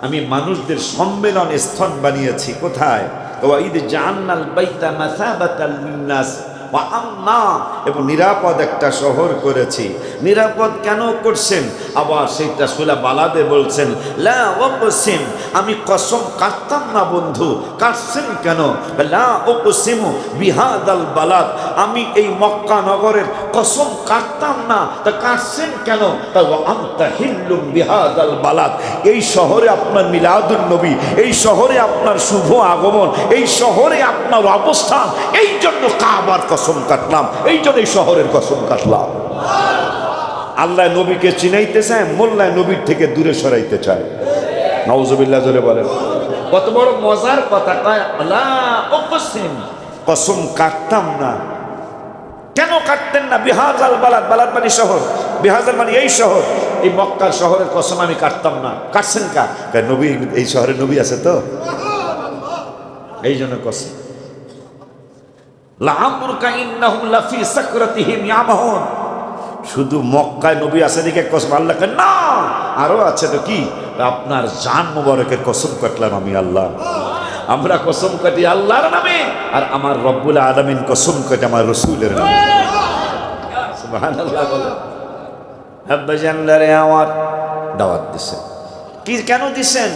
আমি মানুষদের সম্মেলন স্থান বানিয়েছি। কোথায়? ওয়াইদ জাআলনাল বাইতা মাসাবাতাল লিন্নাস ওয়া আমনা, এবং নিরাপদ একটা শহর করেছি। নিরাপদ কেন করছেন? আবার সেইটা সুলা বালাদে বলছেন লা উকসিম, আমি কসম কাটতাম না বন্ধু। কাটছেন কেন? লা উকসিমু বিহাদাল বালাদ, আমি এই মক্কা নগরের কসম কাটতাম না, তা কাটছেন কেন? তা ওয়া আনতা হিল্লুম বিহাদাল বালাদ, এই শহরে আপনার মিলাদুন নবী, এই শহরে আপনার শুভ আগমন, এই শহরে আপনার অবস্থান, এই জন্য কাবার কসম কাটলাম, এই জন্য এই শহরের কসম কাটলাম। আল্লাহ নবীকে চিনাইতে চায়, মোল্লায় নবীর থেকে দূরে সরাইতে চায়। নাউজুবিল্লাহ জোরে বলেন। কত বড় মজার কথা! কয় লা উকসিম, কসম কাটতাম না। কেন কাটতেন না? বিহাজাল বালাদ, বালাদ মানে শহর, বিহাজাল মানে এই শহর, এই মক্কার শহরের কসম আমি কাটতাম না। কাটছেন কা? নবী, এই শহরে নবী আছে তো, এই জন্য কসম। লাআমরুকা ইন্নাহুম লাফি সাকরাতিহিম ইয়ামাহুন, শুধু মক্কায় নবী আছে দেখে কসম, আল্লাহ না আরো আছে তো। কি? আপনার জান মুবারকের কসম কাটলাম আমি আল্লাহ। আমরা কসম কাটি আল্লাহর নামে, আর আমার রব্বুল আলামিন কসম কাটে আমার রাসূলের নামে। সুবহানাল্লাহ বলে। আব্বাজানদারে আমার দাওয়াত দিছেন। কি কেন দিছেন?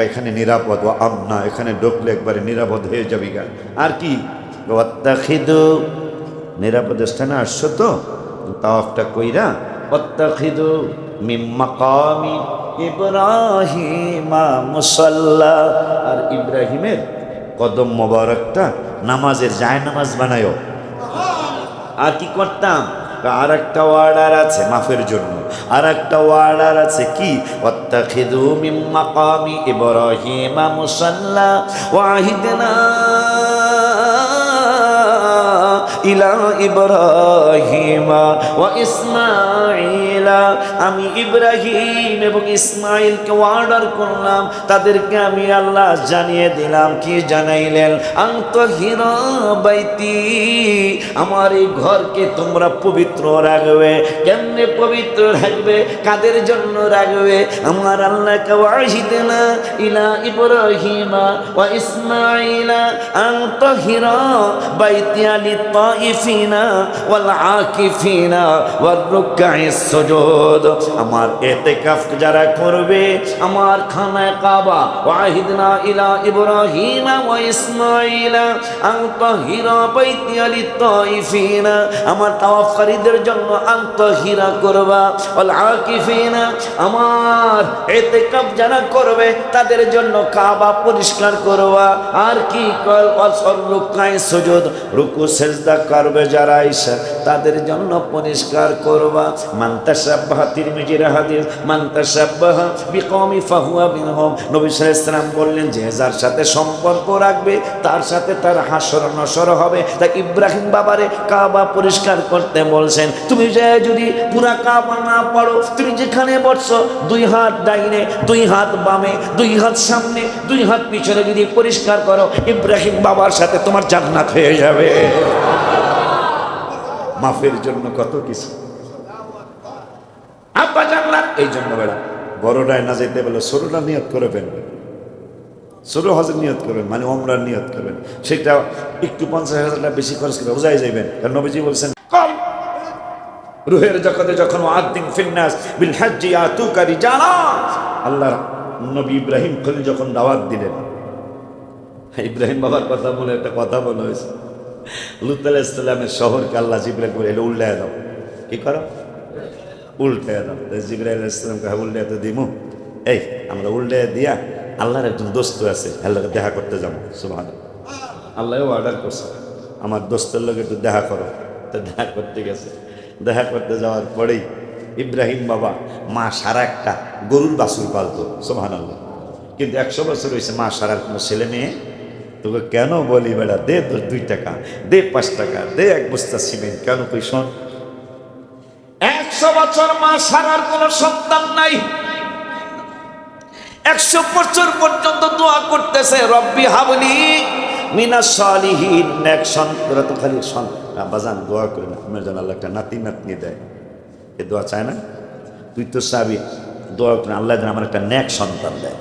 এখানে নিরাপদ, ও আমনা, এখানে ঢুকলে একবারে নিরাপদ হয়ে যাবি গা। আর কি? ওয়াত্তাখিদু, নিরাপদ স্থানে আসছো তো, তাওয়াফটা কইরা ওয়াত্তাখিদু মিন মাকামি ইব্রাহিমা মুসাল্লা, আর ইব্রাহিমের কদম মোবারকটা নামাজের জায়নামাজ বানায়ো। আর কি করতাম? আর একটা ওয়ার্ডার আছে মাফের জন্য, আর একটা ওয়ার্ডার আছে কি? ওয়াত্তাখিদু মিন মাকামি ইব্রাহিমা মুসাল্লা ওয়াহিদনা ইলা ইব্রাহিমা ওয়া ইসমাঈলা, আমি ইব্রাহিম এবং ইসমাঈলকে অর্ডার করলাম, তাদেরকে আমি আল্লাহ জানিয়ে দিলাম। কি জানাইলেন? আনতাহিরা বাইতি, আমার এই ঘরকে তোমরা পবিত্র রাখবে। কেমনে পবিত্র রাখবে? কাদের জন্য রাখবে? আমার আল্লাহকে ওয়াহিদনা ইলা ইব্রাহিমা ওয়া ইসমাঈলা আনতাহিরা বাইতি লিত-তাইফিনা ওয়াল আকিফিনা ওয়ার রুকআইস সুজুদ। আমার ইতিকাফ যারা করবে, আমার খানায়ে কাবা ওয়াহিদনা ইলা ইব্রাহিমা ওয়া ইসমাঈলা আনতাহিরা বাইতি লিত-তাইফিনা, আমার তাওয়াফকারীদের জন্য আনতাহিরা করবা, ওয়াল আকিফিনা, আমার ইতিকাফ যারা করবে তাদের জন্য কাবা পরিষ্কার করবা। আর কি কল ওয়াসর রুকআইস সুজুদ, রুকু সিজদা করবে যারা আয়েশা তাদের জন্য পরিষ্কার করবা। মান তাশাব্বাহা, তিরমিজির হাদিস, মান তাশাব্বাহা বিকওমি ফাহুয়া মিনহুম। নবী সাল্লাল্লাহু আলাইহি ওয়াসাল্লাম বললেন যে যার সাথে সম্পর্ক রাখবে তার সাথে তার হাসর নসর হবে। তাই ইব্রাহিম বাবারে কাবা পরিষ্কার করতে বলছেন। তুমি যদি পুরা কাবা না পড়ো, তুমি যেখানে বসছো 2 হাত ডাইনে, 2 হাত বামে, 2 হাত সামনে, 2 হাত পিছনে যদি পরিষ্কার করো, ইব্রাহিম বাবার সাথে তোমার জান্নাত হয়ে যাবে। মাফের জন্য কত কিছু আব্বা জান্নাত। এই জন্য বেড়া বড়টায় না যেতে বলে ছোটটা নিয়ত করে ফেলবেন, ছোট হজের নিয়ত করবেন, মানে ওমরার নিয়ত করবেন। সেটা একটু 50,000 টাকা বেশি খরচ করে বোঝাই যাবেন। কারণ নবীজি বলছেন কম রুহের জগতে যখন ওয়াদ্দিন ফিন্নাস বিল হজ্জি ইয়াতুকা রিজালা, আল্লাহ নবী ইব্রাহিম খলিল যখন দাওয়াত দিলেন, ইব্রাহিম বাবার কথা বলে একটা কথা বলা হয়েছে, লূত আলাইহিস সালামের শহরকে আল্লাহ জিবরাইল বলে এটা উল্টায় দাও। কি করো? উল্টায় দাও। জিবরাইল আলাইহিস সালামকে উল্টায় তো দিমু, এই আমরা উল্টায় দিয়া আল্লাহর একজন দোস্ত আছে, আল্লাহকে দেখা করতে যাবো। সুবহানাল্লাহ, আল্লাহও অর্ডার করছে আমার দোস্তের লোক একটু দেখা করো। তো দেখা করতে গেছে। দেখা করতে যাওয়ার পরেই ইব্রাহিম বাবা মা সারা একটা গরুর বাছুর পালতো। সুবহানাল্লাহ, কিন্তু 100 বছর হয়েছে মা সারার কোনো ছেলে মেয়ে। তোকে কেন বলি বেড়া, দে তোর 2 টাকা, দে 5 টাকা, দে 1 বস্তা সিমেন্ট, কেন কই শোন 100 বছর মা সারার কোনো সন্তান নাই। 100 বছর পর্যন্ত দোয়া করতেছে, রব্বি হাবলি মিনাস সালিহিন, নেক সন্তান। তো খালি বাজান দোয়া করে না, আমার যেন আল্লাহ একটা নাতি নাতনি দেয়। এ দোয়া চায় না? তুই তো চাবি দোয়া করে আল্লাহ যেন আমার একটা নেক সন্তান দেয়।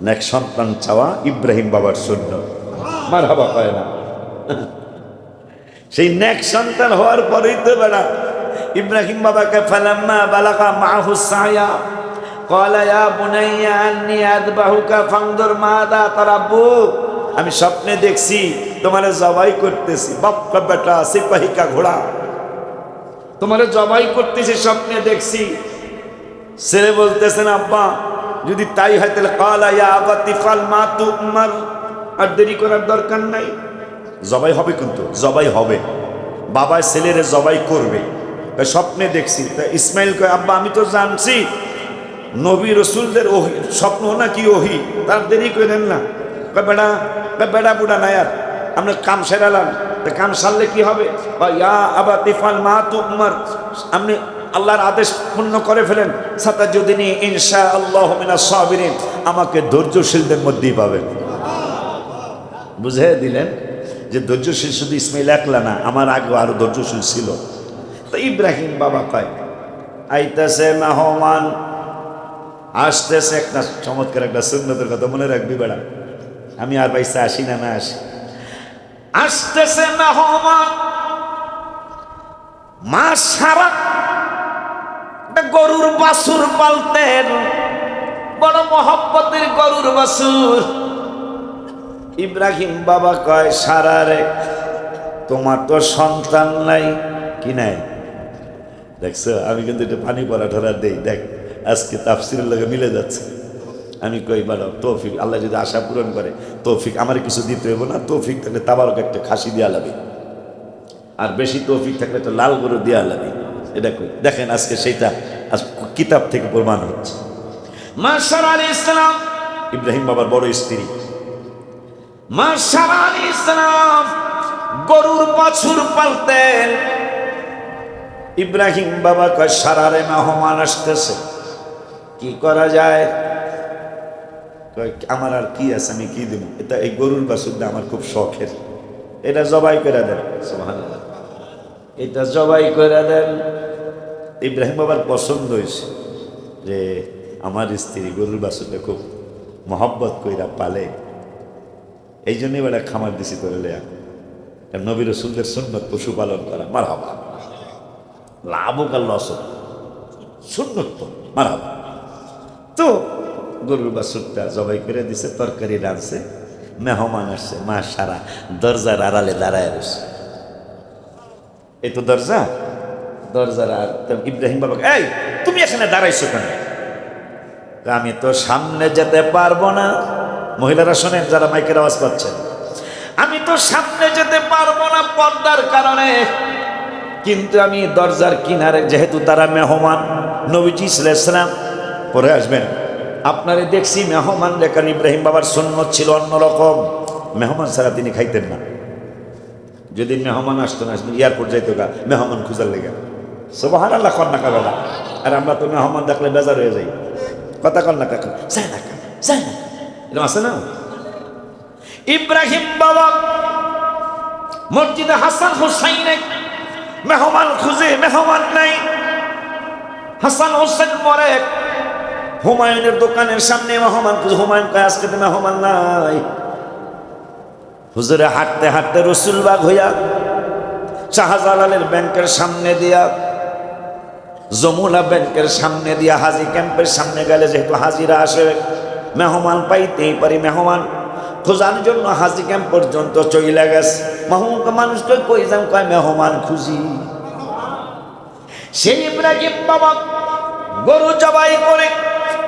নেক সন্তান চাওয়া ইব্রাহিম বাবার সুন্নাত। মারহাবা কয় না? সেই নেক সন্তান হওয়ার পরেই তো বেড়া ইব্রাহিম বাবাকে ফালাম্মা বালাগা মাহু সায়া ক্বালা ইয়া বুনাইয়া আন্নী আযবাহুকা ফানজুর মাযা তারাব্বু, আমি স্বপ্নে দেখছি তোমারে জবাই করতেছি। বাপ্পা বেটা সিপাহী কা ঘোড়া, তোমারে জবাই করতেছি স্বপ্নে দেখছি। ছেলে বলতেছেন আব্বা যদি তাই হয় তাহলে ক্বালা ইয়া আবাতি ফাল মা তুমার, আর দেরি করার দরকার নাই, জবাই হবে। কিন্তু জবাই হবে, বাবা ছেলেরে জবাই করবে। স্বপ্নে দেখছি। তা ইসমাইল কয় আব্বা আমি তো জানছি নবী রসুলদের ওহি স্বপ্ন নাকি ওহি, তার দেরি করেন না। বেড়া বেড়া বুড়া নাই আর আমরা কাম সেরালাম, তা কাম সারলে কি হবে? বা ইয়া আবা তিফাল মা তুমার, আপনি আল্লাহর আদেশ পূর্ণ করে ফেলেন। সাতাজুদিনী ইনশাআল্লাহু মিনাস সাবিরিন, আমাকে ধৈর্যশীলদের মধ্যেই পাবেন। বুঝিয়ে দিলেন যে ধৈর্যশীল শুধু ইসমাইল একলা না, আমার আগে আরো ধৈর্যশীল ছিল। তো ইব্রাহিম বাবা কয় আইতাছে মেহমান আসতেছে। একটা চমৎকার একটা সুন্নতের কথা মনে রাখবি বেড়া, আমি আর বাইসা আসি না না আসি। আসতেছে মেহমান, মা সারা গরুর বাছুর পালতেন, বড় মহব্বতের গরুর বাছুর। ইব্রাহিম বাবা কয় সারা রে তোমার তো সন্তান নাই। কি নাই? দেখছো আমি কিন্তু একটু পানি পড়া ঠরা দেই, দেখ আজকে তাফসিরের লগে মিলে যাচ্ছে। আমি কই বাড়াও তৌফিক, আল্লাহ যদি আশা পূরণ করে তৌফিক আমার কিছু দিতে হইব না। তৌফিক থাকলে তাবারক একটা খাসি দেওয়া লাগবে, আর বেশি তৌফিক থাকলে একটা লাল গরু দেওয়া লাগবে। এটা কই দেখেন আজকে সেইটা কিতাব থেকে প্রমাণ হচ্ছে। মা সারা আলাইহিস সালাম ইব্রাহিম বাবার বড় স্ত্রী, মা সারা আলাইহিস সালাম গরুর বছর পালতেন। ইব্রাহিম বাবা কয় সারারে মেহমান আসতেছে, কি করা যায়? আমার আর কি আছে, আমি কি দেব? এটা এই গরুর বাছুরটা আমার খুব শখের, এটা জবাই করে দেন। সুবহানাল্লাহ, এটা জবাই করে দেন। ইব্রাহিম বাবার পছন্দ হয়েছে যে আমার স্ত্রী গরুর বাছুরটা খুব মহব্বত কইরা পালে, এই জন্যই বেটা খামার দিছি করে লেয়া। নবী রাসূলের সুন্নত পশুপালন করা, মারহাবা। লাভ হোক আর লস হোক, সুন্নত তো, মারহাবা। তো গরুর বাছুরটা জবাই করে দিছে, তরকারি রাঁধছে, মেহমান আসছে, মা সারা দরজার আড়ালে দাঁড়ায় রয়েছে। এই তো দরজার আর ইব্রাহিম বাবা, এই তুমি এখানে দাঁড়াইছো কেন? আমি তো সামনে যেতে পারবো না। মহিলারা শোনেন, যারা মাইকের আওয়াজ পাচ্ছেন, আমি তো সামনে যেতে পারবো না পর্দার কারণে, কিন্তু আমি দরজার কিনারে, যেহেতু তারা মেহমান, নবীজি সাল্লাল্লাহু আলাইহি ওয়াসাল্লাম পরে আসবেন, আপনারে দেখছি মেহমান লেখা। ইব্রাহিম বাবার সুন্নত ছিল অন্যরকম, মেহমান ছাড়া তিনি খাইতেন না। যদি মেহমান আসতো না, এয়ারপোর্ট যাইতো গা মেহমান খুঁজার লেগে। সুবহানাল্লাহ, কন্যা কাবেলা। আর আমরা তো মেহমান দেখলে বেজার হয়ে যাই, কথা কন্যা কাকা যায় না, যায় না, এরকম আছে না? ইব্রাহিম বাবা মসজিদে হাসান হুসাইনে মেহমান খুঁজে, মেহমান নাই। হাসান হোসেন মরে, হুমায়ুনের দোকানের সামনে মেহমান খুঁজে, হুমায়ুন কয় আজকে তো মেহমান নাই। হুজুরে হাঁটতে হাঁটতে রসুলবাগ হইয়া শাহজালালের ব্যাংকের সামনে দিয়া, যমুনা ব্যাংকের সামনে দিয়া, হাজি ক্যাম্পের সামনে গেলে যেহেতু হাজিরা আসে, মেহমান পাইতেই পারি, মেহমান খোঁজার জন্য হাজি ক্যাম্প পর্যন্ত চইলা গেছে। মানুষকে কই যাম, কয় মেহমান খুঁজি। সেই ইব্রাহিম বাবা গরু জবাই করে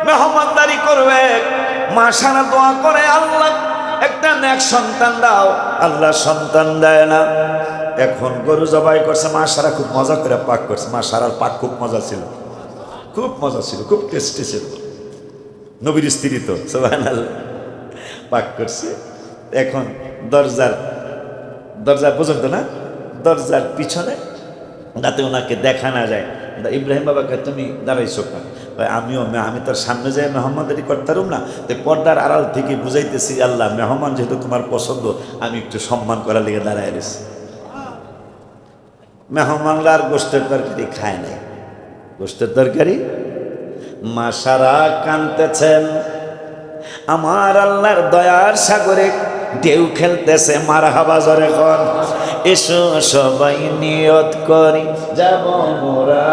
মেহমানদারি করবে, মা সারা দোয়া করে, আল্লাহ একটা নেক সন্তান দাও। আল্লাহ সন্তান দেয় না। এখন গরু জবাই করছে, মা সারা খুব মজা করে পাক করছে। মা সারার পাক খুব মজা ছিল, খুব মজা ছিল, খুব টেস্টি ছিল। নবীর স্ত্রী তো, সুবহানাল্লাহ, পাক করছে। এখন দরজা পর্যন্ত না, দরজার পিছনে, যাতে ওনাকে দেখা না যায়। ইব্রাহিম বাবাকে তুমি দাঁড়াইছো কেন? আমি তার সামনে যাই মেহমানদারি করতাম না, তো পর্দার আড়াল থেকে বুঝাইতেছি, আল্লাহ মেহমান যেহেতু তোমার পছন্দ, আমি একটু সম্মান করার লেগে দাঁড়ায় রয়েছি। মেহমানরা আর গোষ্ঠের তরকারি খায় নাই, গোষ্ঠের তরকারি। মা সারা কাঁদতেছেন, আমার আল্লাহর দয়ার সাগরে ঢেউ খেলতেছে, মারহাবা জোরে কর। এসো সবাই নিয়ত করি যাব মোরা,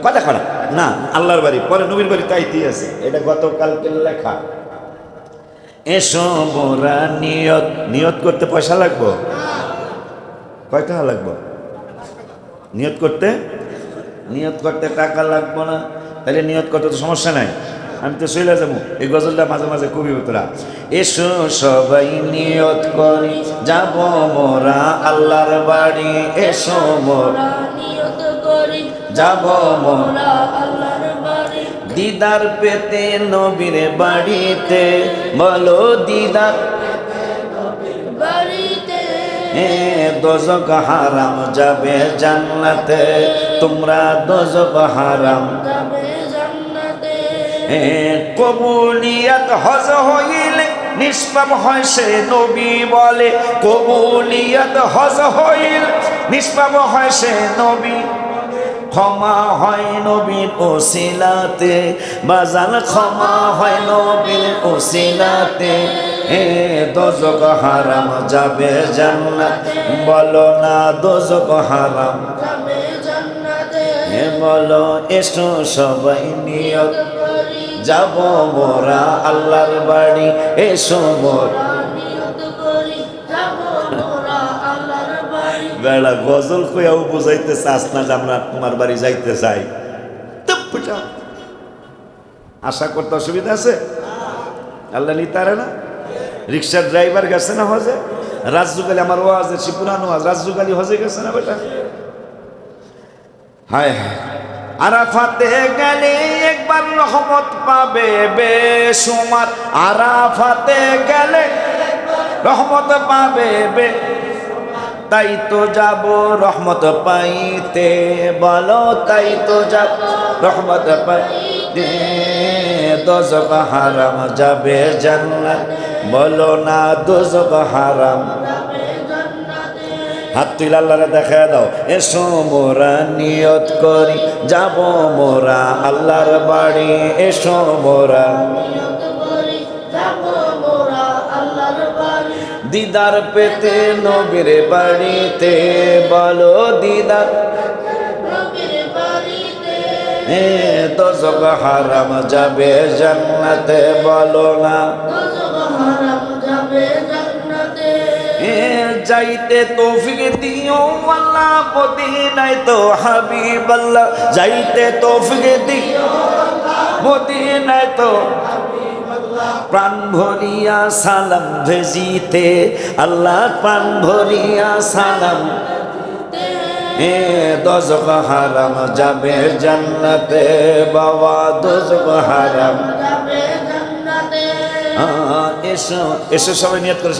কথা করা না, আল্লাহর বাড়ি পরে নবীর বাড়ি তাইতেই আছে, এটা গতকালকের লেখা। এসো মোরা নিয়ত করতে পয়সা লাগবো, কয় টাকা লাগবো? নিয়ত করতে টাকা লাগবো না, তাহলে নিয়ত করতে তো সমস্যা নাই, আমি তো চলে যাবো। এই গজলটা মাঝে মাঝে কবি তোরা, এসো সবাই নিয়ত করি যাব মোরা আল্লাহর বাড়ি, এসো মোরা নিয়ত করি যাব মোরা আল্লাহর বাড়ি, দিদার পেতে নবীর বাড়িতে, বলো দিদার বাড়িতে, দোজখ হারাম যাবে জান্নাতে, তোমরা দোজখ হারাম যাবে জান্নাতে। কবুলিয়াত হজ হইলে নিষ্পাপ হয় সে, নবী বলে কবুলিয়াত হজ হইলে নিষ্পাপ হয় সে, নবী ক্ষমা হয় নবীর ওসিলাতে, বাজান ক্ষমা হয় নবীর ওসিলাতে, দোজখ হারাম যাবে জান্নাতে, বলো না দোজখ হারাম যাবে জান্নাতে, বলো এসো সবাই নিয়ত করি যাব মোরা আল্লাহর বাড়ি, এসো মোরা নিয়ত করি যাব মোরা আল্লাহর বাড়ি। বেলা গজল কইয়াও বুঝাইতে চাস না যে আমরা তোমার বাড়ি যাইতে চাই, আশা করতে অসুবিধা আছে? আল্লাহ নিতারে না। রিক্সার ড্রাইভার গেছে না হজে, রাজযুগালি, আমার ওয়াজ সে পুরানো ওয়াজ, রাজযুগালি হজে গেছে না বেটা? হায় হায়, আরাফাতে গেলে একবার রহমত পাবে বেশুমার, আরাফাতে গেলে রহমত পাবে তাই তো যাব রহমত পাইতে, বলো তাই তো যাব রহমত পাইতে। দোজখ হারাম যাবে জান্নাত, বলো না দোজখ হারাম। হাত তুলে আল্লাহরে দেখা দাও, এসো মোরা নিয়ত করি যাব মোরা আল্লাহর বাড়ি, এসো মোরা দিদার পেতে নবীর বাড়িতে, বলো দিদার দোজখ হারাম যাবে জান্নাতে, বলো না যাইতে তৌফিক দিও আল্লাহ মদিনায় তো হাবিব আল্লাহ, যাইতে তৌফিক দিও মদিনায় তো প্রাণ ভরিয়া সালাম ভেজিতে, আল্লাহ প্রাণ ভরিয়া সালাম। দোজখ হারাম যাবে জান্নাতে, বাবা দোজখ হারাম। এসো এসো সবাই নিয়ত করে,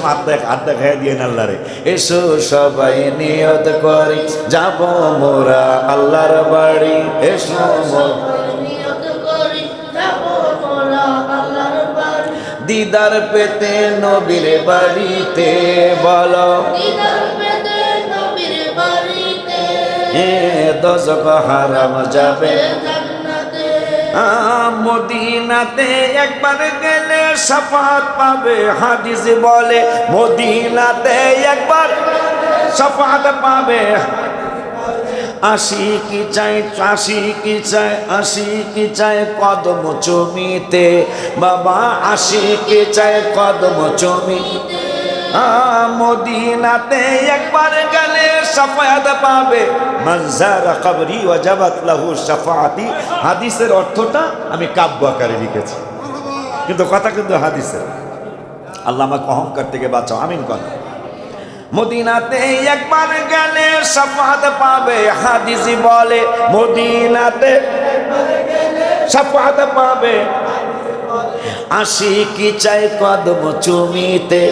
হাত দেখাই দিয়ে আল্লাহরে, এসো সবাই নিয়ত করে যাব মোরা আল্লাহর বাড়ি, এসো দিদার পেতে নবীর বাড়িতে, বলো দোজখ হারাম যাবে মদিনাতে একবার গেলে শাফাত পাবে, হাদিস বলে মদিনাতে একবার শাফাত পাবে। আশিকি চাই আশিকি চাই আশিকি চাই কদম চুমিতে, বাবা আশিকি চাই কদম চুমিতে। মদিনাতে একবার গেলে শাফায়াত পাবে, মানজারা কবরি ওয়াজাবাত লাহু শাফাআতি। হাদিসের অর্থটা আমি কাব্য আকারে লিখেছি, কিন্তু কথা কিন্তু হাদিসের। আল্লাহ আমাকে অহংকার থেকে বাঁচাও, আমিন কর। মদিনাতে একবার গেলে শাফাআত পাবে, হাদিস বলে মদিনাতে শাফাআত পাবে। আশিকি চাই কদম চুমিতে,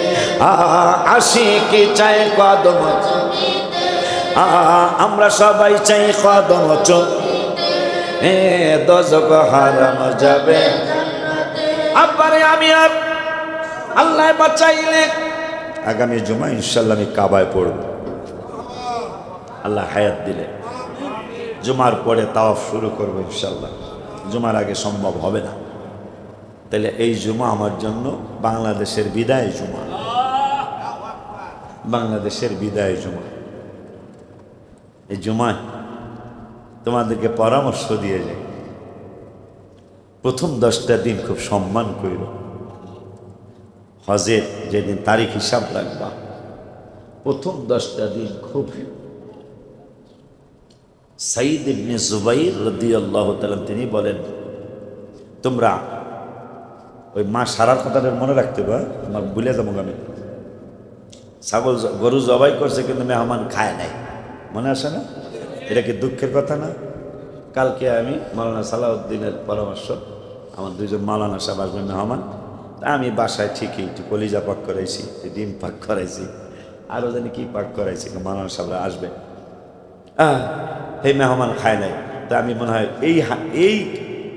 আশিকি চাই কদম চুমিতে, আমরা সবাই চাই কদম চুমিতে। দোজখ হারাম যাবে আব্বারে আমি আর আল্লাহ বাঁচাইলে আগামী জুমা ইনশাল্লাহ আমি কাবায় পড়ব, আল্লাহ হায়াত দিলে। জুমার পরে তাওয়াফ শুরু করবো ইনশাল্লাহ, জুমার আগে সম্ভব হবে না। তাহলে এই জুমা আমার জন্য বাংলাদেশের বিদায় জুমা, বাংলাদেশের বিদায় জুমা। এই জুমায় তোমাদেরকে পরামর্শ দিয়ে যাই, প্রথম 10টা দিন খুব সম্মান কইর। হজের যেদিন তারিখ হিসাব রাখবা, প্রথম 10টা দিন খুব। সাইদ ইবনে জুবাইর রাদিয়াল্লাহু তাআলা তিনি বলেন, তোমরা ওই মা সারার কথাটা মনে রাখতে পার, আমার ভুলে যাবো আমি। ছাগল গরু জবাই করছে কিন্তু মেহমান খায় নাই, মনে আসে না? এটা কি দুঃখের কথা না? কালকে আমি মাওলানা সালাউদ্দিনের পরামর্শ, আমার 2জন মাওলানা সাহেব আসবেন মেহমান, আমি বাসায় ঠিকই একটু কলিজা পাক করাইছি, ডিম পাক করাইছি, আরও জানি কি পাক করাইছি, মাওলানা সাহেবরা আসবে। এই মেহমান খায় নাই, তা আমি মনে হয় এই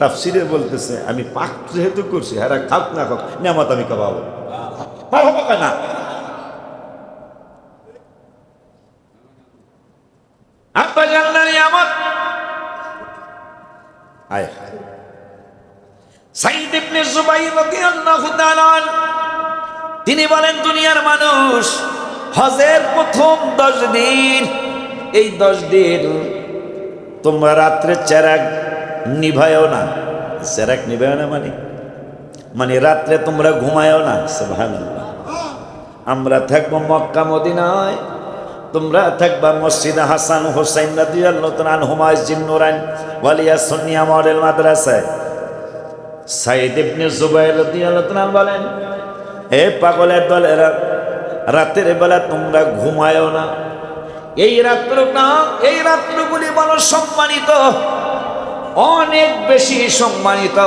তাফসিরে বলতেছে আমি পাক যেহেতু করছি, হ্যাঁ খাক না খাক নিয়ামত আমি খাওয়াবো, পাবো না। আব্বা জানলা নিয়ামত আয় হায়। সাইদ ইবনে জুবাইর রাদিয়াল্লাহু তাআলা তিনি বলেন, দুনিয়ার মানুষ হজের প্রথম 10 দিন, এই 10 দিন তোমরা রাত্রে চেরাগ নিভায়ও না। চেরাগ নিভায়ও না মানে রাত্রে তোমরা ঘুমায়ও না। সুবহানাল্লাহ। আমরা থাকবো মক্কা মদিনায়, তোমরা থাকবা মসজিদে হাসান হোসেন রাদিয়াল্লাহু তাআলা আনহুমা জিন্নুরান ওয়ালিয়া সুন্নিয়া মডেল মাদ্রাসায়। সাইদ ইবনে জুবাইর রাদিয়াল্লাহু তাআলা বলেন, হে পাগলের দলেরা, রাতের বেলা তোমরা ঘুমায়ও না। এই রাত্রগুলি বড় সম্মানিত, অনেক বেশি সম্মানিত।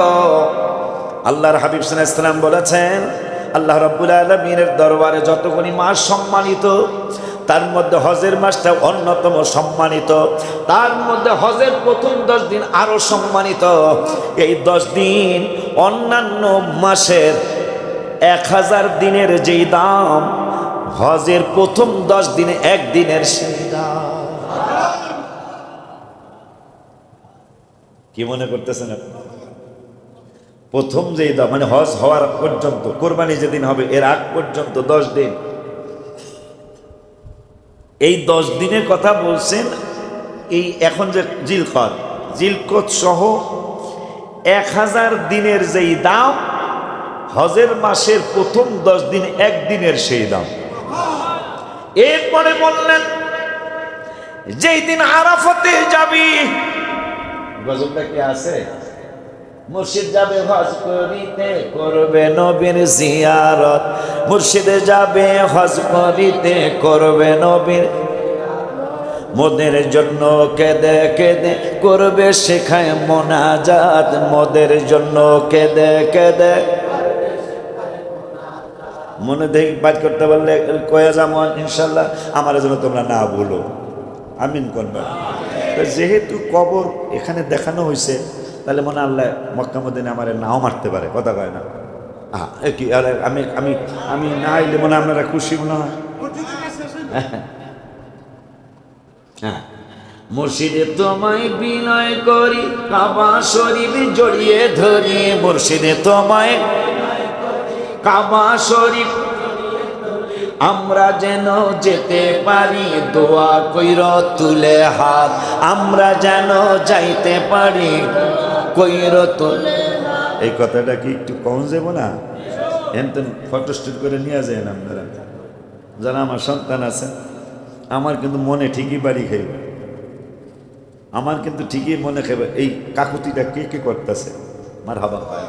আল্লাহর হাবিব সাল্লাল্লাহু আলাইহি ওয়াসাল্লাম বলেছেন, আল্লাহ রাব্বুল আলামিনের দরবারে যতগুলি মাস সম্মানিত, তার মধ্যে হজের মাসটা অন্যতম সম্মানিত, তার মধ্যে হজের প্রথম 10 দিন আরো সম্মানিত। এই 10 দিন অন্যান্য মাসের 1000 দিনের যেই দাম, হজের প্রথম 10 দিনে একদিনের সেই দাম। কি মনে করতেছেন আপনি? প্রথম যেই দাম মানে হজ হওয়ার পর্যন্ত, কোরবানি যেদিন হবে এর আগ পর্যন্ত 10 দিন, এই 10 দিনের কথা বলছেন। এই এখন যে জিলকদ সহ 1000 দিনের যেই দাম, হজের মাসের প্রথম 10 দিন একদিনের সেই দাম। এরপরে বললেন যেই দিন আরাফাতে যাবি, গজবটা কি আছে? মুর্শিদ যাবে হজ করিতে, করবে নবীর জিয়ারত। মুর্শিদে যাবে হজ করিতে, করবে নবীর, মোদের জন্য কেঁদে কেঁদে করবে শেখায় মোনাজাত। মোদের জন্য কেঁদে কেঁদে, মনে দেখি পাঠ করতে পারলে কয়া যাবো ইনশাল্লাহ। আমার জন্য তোমরা না ভুলো, আমিন করবে। যেহেতু কবর এখানে দেখানো হয়েছে, তাহলে মনে আল্লাহ মক্কা মদিনা আমার নাও মারতে পারে, কথা কয় না। কি আমি আমি আমি না আইলে মনে আপনারা খুশি মনে হয়। হ্যাঁ, মুর্শিদে তোমায় বিনয় করি, কাবা শরীফ জড়িয়ে ধরি। মুর্শিদে তোমায় কাবা শরীফ আমরা যেন যেতে পারি, দোয়া কইর তুলে হাত। আমরা যেন যাইতে পারি, কইর তুলে। এই কথাটা কি একটু কম যাব না? এনতেন ফটোস্টুট করে নিয়ে যায় আপনারা যারা আমার সন্তান আছে। আমার কিন্তু মনে ঠিকই বাড়ি খাইবে, আমার কিন্তু ঠিকই মনে খাইবে। এই কাকুতিটা কে কে করতেছে? আমার হাবা পায়।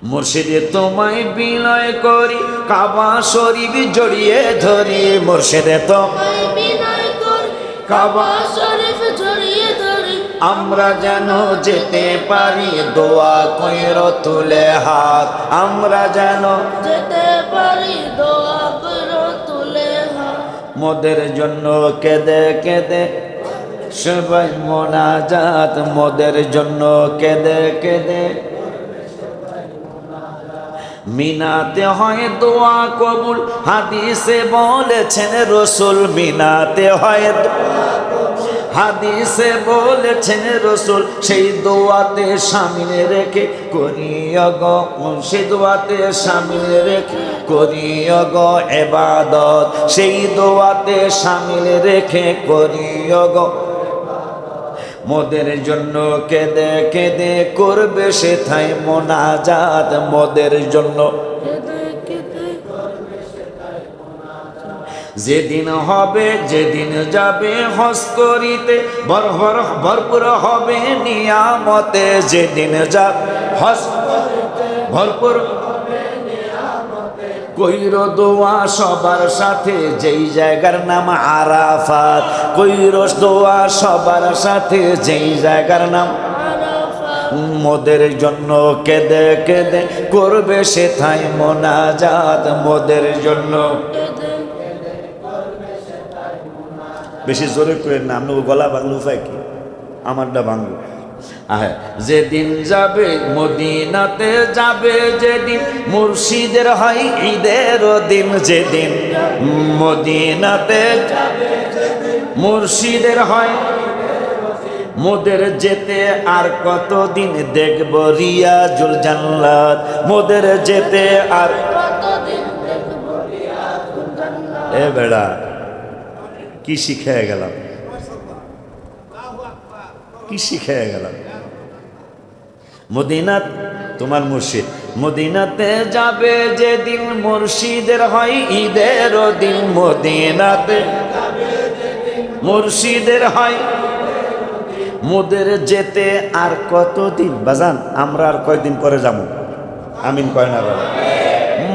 মুর্শিদে তোমায় বিনয় করি, কাবা শরীফ জড়িয়ে ধরি। মুর্শিদে তোমায় বিনয় করি, কাবা শরীফ জড়িয়ে ধরি। আমরা যেন যেতে পারি, দোয়া কইর তুলে হাত। আমরা যেন যেতে পারি, দোয়া কইর তুলে হাত। মোদের জন্য কেঁদে কেঁদে সবাই মোনাজাত। মোদের জন্য কেঁদে কেঁদে মিনাতে হয় দোয়া কবুল, হাদিসে বলেছেন রসুল। মিনাতে হয় হাদিসে বলেছেন রসুল, সেই দোয়াতে শামিল রেখে করিও গো, সেই দোয়াতে শামিল রেখে করিও গো ইবাদত। সেই দোয়াতে শামিল রেখে করিও গো। মোদের জন্য কেঁদে কেঁদে করবে সেথায় মোনাজাত। মোদের জন্য যেদিন হবে, যেদিন যাবে হজ করিতে, ভরপুর হবে নিয়ামতে। যেদিন যাবে হজ ভরপুর কইর দোয়া সবার সাথে, যেই জায়গার নাম আরাফাত। কইর দোয়া সবার সাথে, যেই জায়গার নাম আরাফাত। মোদের জন্য কেঁদে কেঁদে করবে সেথায় মোনাজাত। মোদের জন্য বেশি জোরে করেন না, আপনি গলা ভাঙলো উপায় কি? আমারটা ভাঙলো। যেদিন যাবে মদিনাতে যাবে, যেদিন মুর্শিদের হয় ঈদের দিন। যেদিন মদিনাতে যাবে, মুর্শিদের হয়। মোদের যেতে আর কতদিন দেখব রিয়াজুল জান্নাত। মোদের যেতে আর কতদিন দেখব রিয়াজুল জান্নাত। এ বেড়া কি শিখায় গেলাম, কি শিখায় গেলাম? মদিনাত তোমার মুর্শিদ। মদিনাতে যাবে যেদিন মুর্শিদের হয় ঈদের দিন। মদিনাতে মুর্শিদের হয়। মোদের যেতে আর কতদিন বাজান, আমরা আর কয়দিন পরে যাবো? আমিন কয় না বাবা?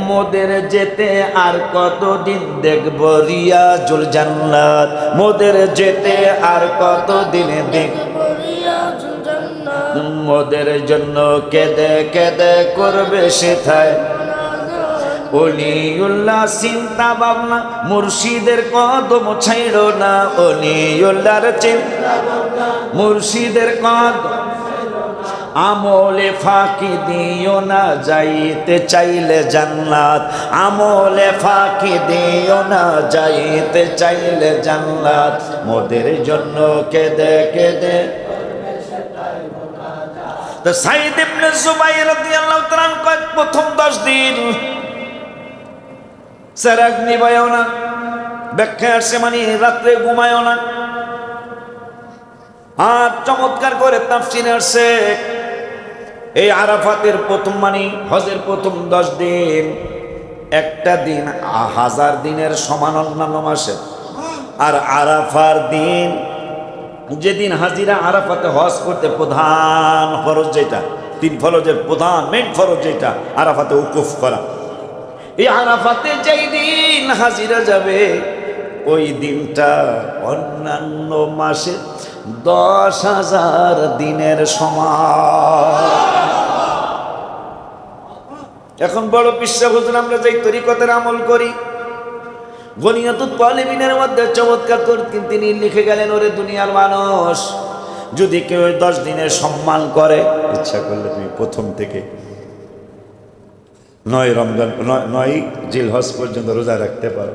মোদের যেতে আর কতদিন দেখব রিয়াজুল জান্নাত। মোদের যেতে আর কতদিন দেখব রিয়াজুল জান্নাত। মোদের জন্য কেঁদে কেঁদে করবে সেথায়। অলিউল্লাহ চিন্তা ভাবনা মুর্শিদের কদম ছাইড়ো না, অলিউল্লাহর চিন্তা ভাবনা মুর্শিদের কদম আমলে ফাঁকি দিও না, যাইতে চাইলে জান্নাত, আমলে ফাঁকি দিও না, যাইতে চাইলে জান্নাত, মোদের জন্য কেঁদে কেঁদে। তো সাইদ ইবনে জুবাইর রাদিয়াল্লাহু তাআলা কয় প্রথম 10 দিন চেরাগ নিবায়ও না, ব্যাখ্যা আসছে মানে রাত্রে ঘুমায়ও না। আর চমৎকার করে তাফসীরে আসছে এই আরাফাতের প্রথম মানে হজের প্রথম 10 দিন একটা দিন 1000 দিনের সমান অন্যান্য মাসে। আর আরাফার দিন যেদিন হাজিরা আরাফাতে হজ করতে প্রধান ফরজ যেটা, 3 ফরজের প্রধান মেইন ফরজ যেটা আরাফাতে উকুফ করা, এই আরাফাতে যেই দিন হাজিরা যাবে ওই দিনটা অন্যান্য মাসে 10,000 দিনের সমান। এখন বড় পিসা হুজুর আমরা যেই তরিকতের আমল করি, গনিয়াতুত তালিবিনের মধ্যে চমৎকার তিনি লিখে গেলেন, ওরে দুনিয়ার মানুষ, যদি কেউ 10 দিনের সম্মান করে, ইচ্ছা করলে তুমি প্রথম থেকে 9 রমজান 9 জিলহজ পর্যন্ত রোজা রাখতে পারো,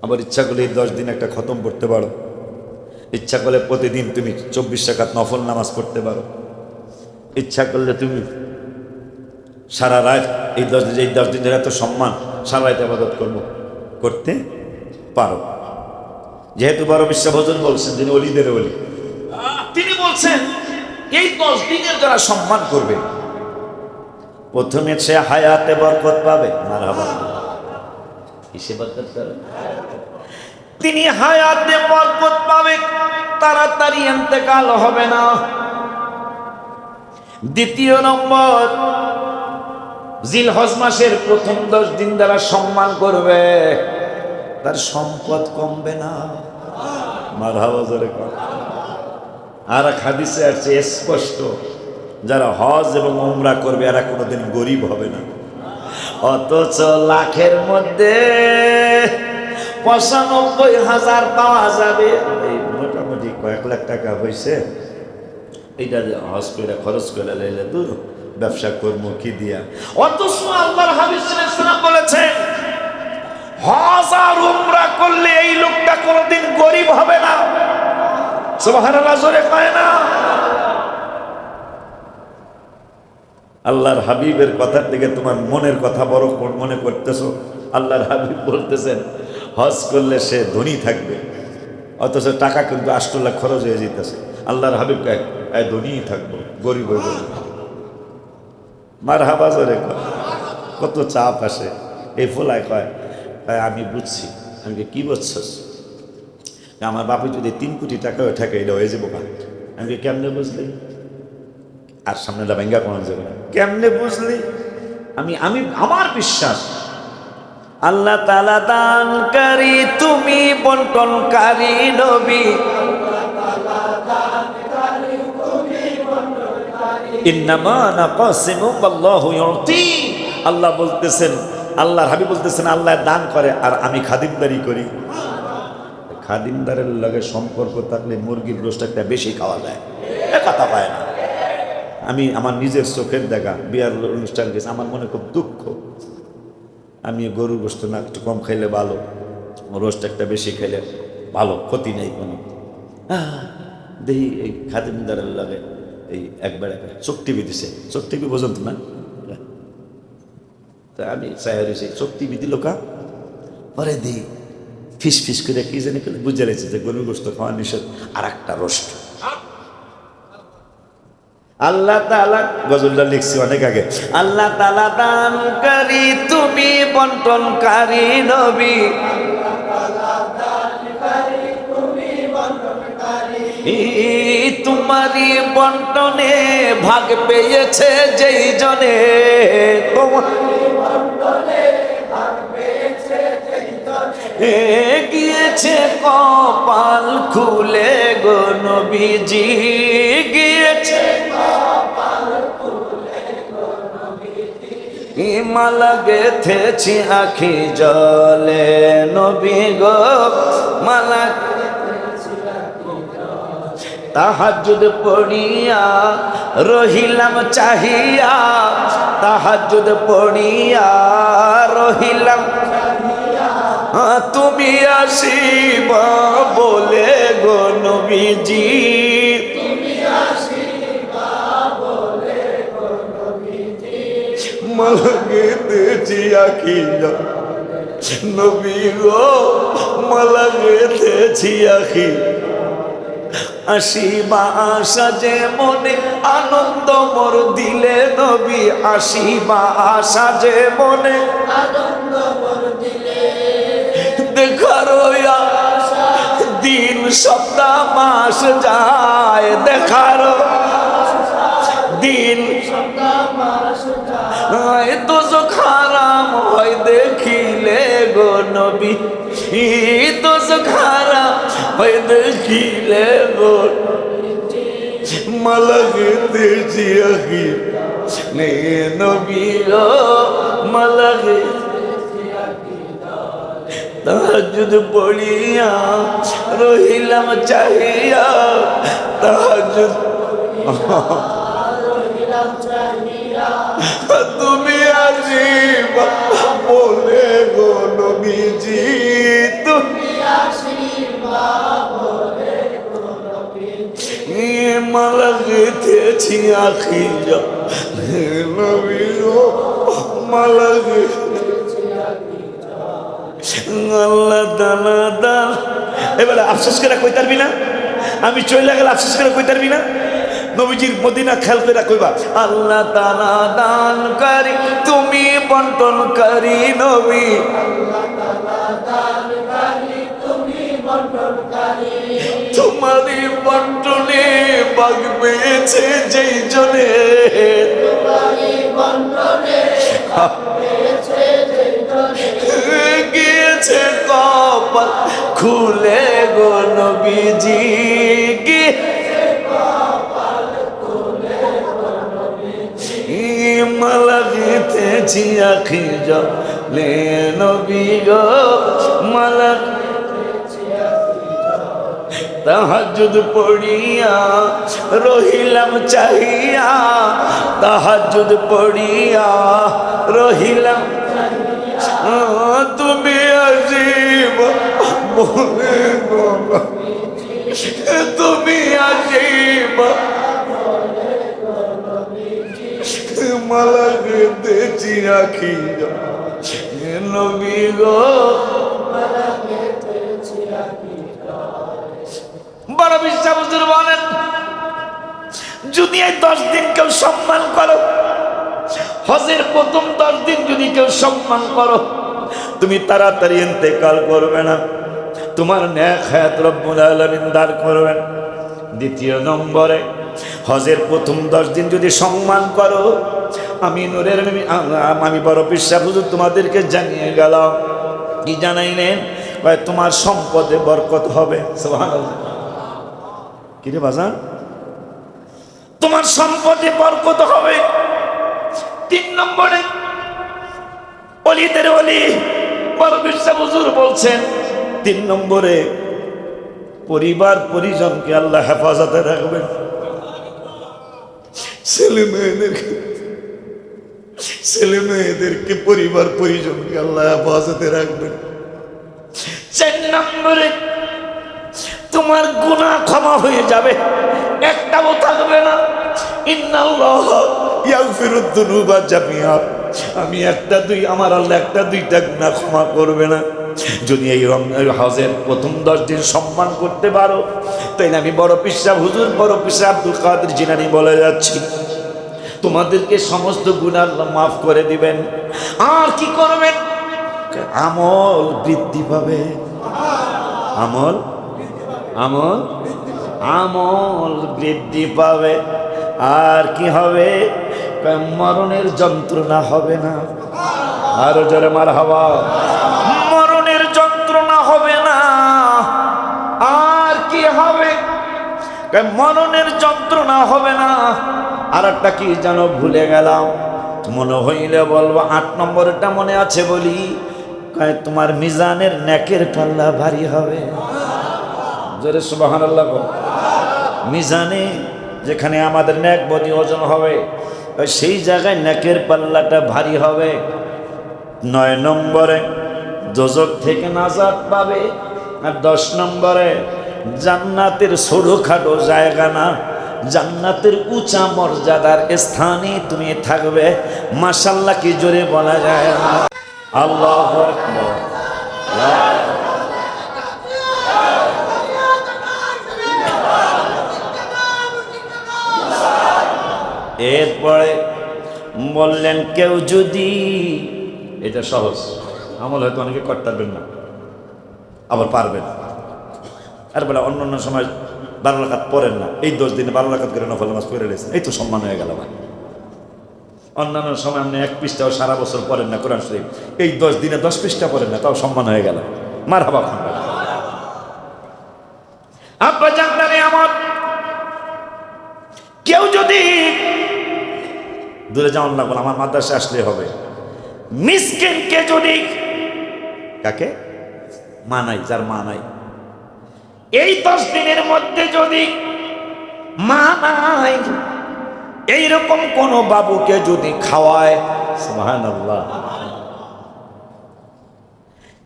আবার ইচ্ছা করলে এই 10 দিন একটা খতম পড়তে পারো, ইচ্ছা করলে প্রতিদিন তুমি 24 রাকাত নফল নামাজ পড়তে পারো, ইচ্ছা করলে তুমি সারা রাত এই 10 দিনের এত সম্মান সারা রাত ইবাদত করতে পারো। যেহেতু বড় বিশ্বাভজন বলছেন, যিনি ওলিদের ওলি, তিনি বলছেন এই 10 দিনের যারা সম্মান করবে প্রথমে সে হায়াতে বরকত পাবে। মারহাবা, কিসে বরকত পাবে? তিনি হায়াতে বরকত পাবে, তাড়াতাড়ি ইন্তেকাল হবে না। দ্বিতীয় নম্বর, জিলহজ মাসের প্রথম 10 দিন যারা সম্মান করবে তার সম্পদ কমবে না। মারহাবা জোরে কর। আর এক হাদিসে আছে স্পষ্ট, যারা হজ এবং উমরা করবে এরা কোনোদিন গরিব হবে না। অথচ লাখের মধ্যে 95,000 পাওয়া যাবে, এই মোটামুটি কয়েক লাখ টাকা হয়েছে, এইটা হজ করে খরচ করে লাইলে দূর ব্যবসা কর্ম কি দিয়া। অথচ আল্লাহর হাবিব সাল্লাল্লাহু আলাইহি ওয়াসাল্লাম বলেছেন হজ আর উমরা করলে এই লোকটা কোনোদিন গরিব হবে না। সুবহানাল্লাহ জোরে কয় না। আল্লাহর হাবিবের কথার থেকে তোমার মনের কথা বড় মনে করতেছো। আল্লাহর হাবিব বলতেছেন হজ করলে সে ধনী থাকবে, অথচ টাকা কিন্তু 8 লাখ খরচ হয়ে যেতেছে। আল্লাহর হাবিব কয় ধনী থাকবো, গরিব হয়ে যাবে। মারহাবা জোরে কয়। কত চাপ আসে। এই ফোলায় কয় আমি বুঝছি। আমি কি বুঝছস? আমার বাপে যদি 3 কোটি টাকা থাকে এটা হয়ে যাবো। আমি কেমনে বুঝলি? আর সামনেটা ভেঙ্গা কোনো যাবে না। কেমনে বুঝলি? আমি আমার বিশ্বাস আল্লাহ তাআলা দানকারী, তুমি বন্টনকারী নবী। ইন্নামা নাকাসিমু আল্লাহু ইউতি। আল্লাহ বলতেছেন, আল্লাহর হাবিব বলতেছেন আল্লাহ দান করে আর আমি খাদিমদারি করি। খাদিমদারের লগে সম্পর্ক থাকলে মুরগির গোশতটা বেশি খাওয়া যায়, এ কথা পায় না। আমি আমার নিজের চোখের দেখা বিয়ার অনুষ্ঠান গেছে, আমার মনে খুব দুঃখ। আমি গরুর গোশত না একটু কম খাইলে ভালো, রোস্ট একটা বেশি খাইলে ভালো, ক্ষতি নেই কোনো। দেখি এই খাদিমদারের লাগে এই একবার চোখ টিভি দিছে, চোখ টিভি পর্যন্ত না। তা আমি চাই রয়েছি চোখ টিভি দিল কা পরে দিই ফিস ফিস করে কি জানি বুঝে রয়েছে যে গরুর গোশত খাওয়া নিষেধ। আর একটা রোস্ট আল্লাহ তাআলা গজলটা লিখছি অনেক আগে। আল্লাহ তাআলা দানকারী, তুমি বন্টনকারী নবী। তোমারই বন্টনে ভাগ পেয়েছে যেই জনে, গিয়েছে কপাল খুলে গো নবীজি, গিয়েছে মালা গেথেছি আখি জলে নবী গো মালা তাহাজ্জুদ পড়িয়া রহিলাম চাহিয়া তাহাজ্জুদ পড়িয়া রহিলাম তুমি আসিবা বলে গো নবীজি মালা গেথেছি আখি নবী গো মালা গেথেছি আখি আসিবা আশা যে মনে আনন্দ মোর দিলে নবী আসিবা আশা যে মনে আনন্দ মোর দিলে দেখার দিন সপ্তাহ মাস যায় দেখার দিন দোজখ হারাম হয় দেখিলে গো নবী দোজখ হারাম হয় দেখিলে গো মালা গেথেছি আখি নে নবী গো মালা তাহাজ্জুদ পড়িয়া রহিলাম চাহিয়া তাহাজ্জুদ তুমি আসিবা বলে গো নবীজি তুমি আসিবা বলে গো নবীজি মালা গেথেছি আখি নবী গো মালা গেথেছি আখি আল্লাহ তাআলা দান এবারে আফসোস করে কই তারবি না আমি চলে গেলে আফসোস করে কই তারবি না নবীজির মদিনা খেয়াল করে কইবা আল্লাহ তাআলা দানকারী তুমি বন্টনকারী নবী আল্লাহ তাআলা দানকারী তুমি বন্টনকারী তোমারই বন্টনে ভাগ পেয়েছে যেই জনে তোমারই বন্টনে ভাগ পেয়েছে যেই জনে গিয়েছে কপাল খুলে গো নবীজি মালা গেথেছি আখি জলে নবী গো মালা তাহাজ্জুদ পড়িয়া রহিলাম চাহিয়া তাহাজ্জুদ পড়িয়া রহিলাম তুমি আসিবা বলে গো তুমি আসিবা মালা গেথেছি আখি নবী গো মালা গেথেছি আখি বড় বিশ্বাস হুজুর বলেন যদি এই 10 দিন কেউ সম্মান করো হজের প্রথম 10 দিন যদি কেউ সম্মান করো তুমি তাড়াতাড়ি ইন্তেকাল করবে না তোমার নেক হায়াত রব্বুল আলামিন দান করবেন দ্বিতীয় নম্বরে হজের প্রথম 10 দিন যদি সম্মান করো আমি নূরের আমি বড় বিশ্বাস হুজুর তোমাদেরকে জানিয়ে গেলাম কি জানাইলেন তোমার সম্পদে বরকত হবে সুবহানাল্লাহ কি রে বাজান তোমার সম্পদে বরকত হবে 3 নম্বরে ওলিদের ওলি বড় বিশ্বাস হুজুর বলছেন 3 নম্বরে পরিবার পরিজনকে আল্লাহ হেফাজতে রাখবেন ছেলে মেয়েদেরকে পরিবার পরিজনকে আল্লাহ হেফাজতে রাখবেন 4 নম্বরে তোমার গুনাহ ক্ষমা হয়ে যাবে একটাও থাকবে না ইন্নাল্লাহ ইয়াগফিরুদ যুনুবা জামিআ আমি আমার আল্লাহ একটা দুইটা গুনাহ ক্ষমা করবে না যদি এই হজের প্রথম 10 দিন সম্মান করতে পারো তাইলে আমি বড় পিসাব হুজুর বড় পিসাব আব্দুল কাদের জিলানী বলে যাচ্ছি তোমাদেরকে সমস্ত গুনাহ আল্লাহ মাফ করে দিবেন আর কি করবেন আমল বৃদ্ধি পাবে আমল আমল আমল বৃদ্ধি পাবে আর কি হবে মরণের যন্ত্রণা হবে না আরো জোরে মারহাবা মরণের যন্ত্রণা হবে না আর কি হবে মরণের যন্ত্রণা হবে না আর একটা কি জানো ভুলে গেলাম মনে হইলে বলবো 8 নম্বরটা মনে আছে বলি, কয় তোমার মিজানের নেকের পাল্লা ভারী হবে। জোরে সুবহানাল্লাহ বল। মিজানে যেখানে আমাদের নেক বদি ওজন হবে, সেই জায়গায় নেকের পাল্লাটা ভারী হবে। 9 নম্বরে দোজখ থেকে নাজাত পাবে। আর 10 নম্বরে জান্নাতের ছোটখাটো জায়গা না, জান্নাতের উঁচা মর্যাদার স্থানে তুমি থাকবে। মাশাআল্লাহ কি জোরে বলা যায় না? আল্লাহু আকবার। এরপরে বললেন কেউ যদি, এটা সহজ আমল, হয়তো অনেকে করতে পারবেন না, আবার পারবেন। আর বলে অন্য অন্য সময় 12 রাকাত পড়েন না, এই 10 দিনে 12 রাকাত করে নফল নামাজ পড়ে রয়েছেন, এই তো সম্মান হয়ে গেল ভাই। অন্যান্য সময় আপনি 1 পৃষ্ঠাও সারা বছর পড়েন না কোরআন শরীফ, এই 10 দিনে 10 পৃষ্ঠা পড়েন না, তাও সম্মান হয়ে গেল। মারহাবা খান। আব্বা জানতানে আমার কেউ যদি দূরে যাওয়ান লাগবে, আমার মাদ্রাসা আসলে হবে, মিসকিনকে যদি, কাকে মানাই, যার মা নাই, এই 10 দিনের মধ্যে যদি মা নাই, এইরকম কোন বাবুকে যদি খাওয়ায়, সুবহানাল্লাহ,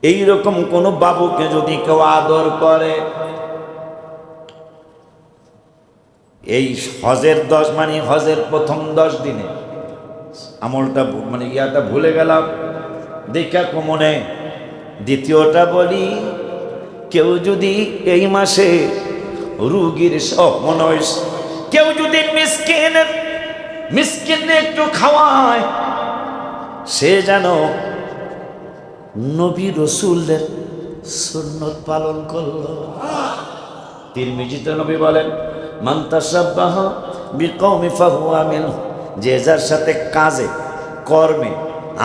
এইরকম কোন বাবুকে যদি কেউ আদর করে, এই হজের 10 মানে হজের প্রথম 10 দিনে আমলটা মানে ইয়াটা ভুলে গেলাম দেখা কমনে। দ্বিতীয়টা বলি, কেউ যদি এই মাসে রুগীর সব মনে হয়, কেউ যদি মিসকিনকে একটু খাওয়ায়, সে যেন নবী রাসূলের সুন্নাত পালন করলো। তিরমিজিতে নবী বলেন, মান তাশাব্বাহা বিকওমি ফাহুয়া মিনহু, যে যার সাথে কাজে, কর্মে,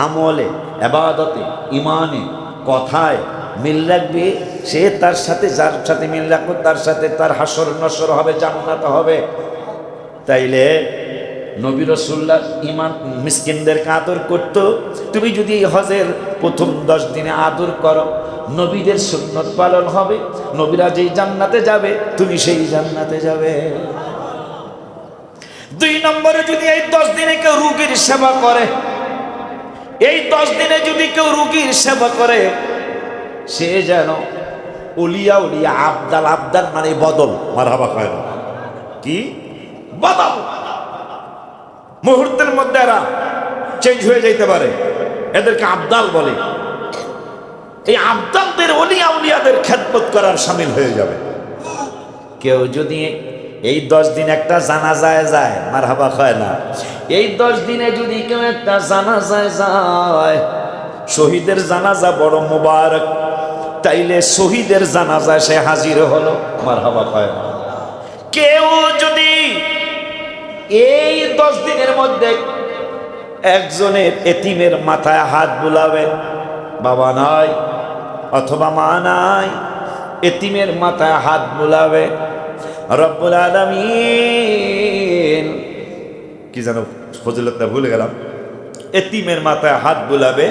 আমলে, ইবাদতে, ইমানে, কথায় মিল রাখবে, সে তার সাথে, যার সাথে মিল রাখবে তার সাথে তার হাসর নসর হবে, জান্নাত হবে। তাইলে নবী রাসূলুল্লাহ ইমান মিসকিনদেরকে আদর করতো। তুমি যদি হজের প্রথম 10 দিনে আদর করো, নবীদের সুন্নাত পালন হবে, নবীরা যেই জান্নাতে যাবে তুমি সেই জান্নাতে যাবে। 2 নম্বরে যদি এই 10 দিনে কেউ রোগীর সেবা করে, এই 10 দিনে যদি কেউ রোগীর সেবা করে, সে যেন উলিয়া উলিয়া আবদাল, আবদাল মানে বদল, মারহাবা কয় না কি বদল, মুহূর্তের মধ্যে এরা চেঞ্জ হয়ে যাইতে পারে, এদেরকে আবদাল বলে। এই আবদালদের উলিয়া উলিয়াদের খেদমত করার শামিল হয়ে যাবে। কেউ যদি এই 10 দিন একটা জানাজায় যায়, মারহাবা কয় না, এই 10 দিনে যদি কেউ একটা জানাজায় যায়, শহীদের জানাজা বড় মুবারক, তাইলে শহীদের জানাজায় সে হাজির হলো, মারহাবা কয় না। কেউ যদি এই 10 দিনের মধ্যে একজনের এতিমের মাথায় হাত বুলাবে, বাবা নাই অথবা মা নাই, এতিমের মাথায় হাত বুলাবে, রব্বুল আলামিন কি জানো ফজিলতটা ভুলে গেলাম, এতিমের মাথায় হাত বুলাবে,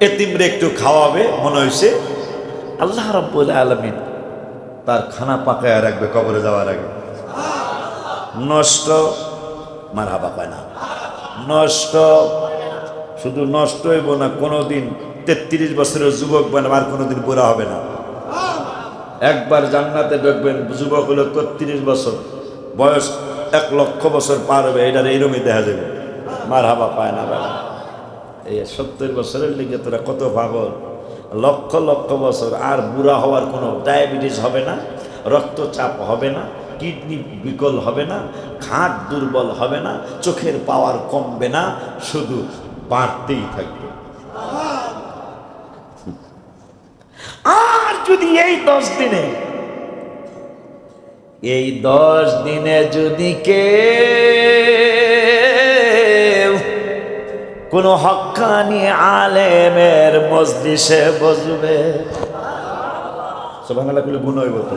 এতিমরে একটু খাওয়াবে, মনে হয়েছে আল্লাহ রব্বুল আলামিন তার খানা পাকায় রাখবে কবরে যাওয়ার আগে। নষ্ট, মারহাবা পায় না, নষ্ট, শুধু নষ্ট হইব না, কোনোদিন 33 বছরের যুবক বানাবে, আর কোনোদিন বুড়া হবে না। একবার জান্নাতে ঢুকবেন, যুবক হলো 33 বছর বয়স, 1 লক্ষ বছর পার হবে, এটার এইরকমই দেখা যাবে, মারহাবা পায় না। এই 70 বছরের লিগে তোরা কত পাগল, লক্ষ লক্ষ বছর, আর বুড়া হওয়ার কোনো ডায়াবেটিস হবে না, রক্তচাপ হবে না, কিডনি বিকল হবে না, ঘাট দুর্বল হবে না, চোখের পাওয়ার কমবে না, শুধু বাড়তেই থাকবে। আর যদি এই 10 দিনে, এই 10 দিনে যদি কেউ কোন হক্কানি আলেমের মজলিসে বসবে, সুবহানাল্লাহ বলে গুণ হইব তো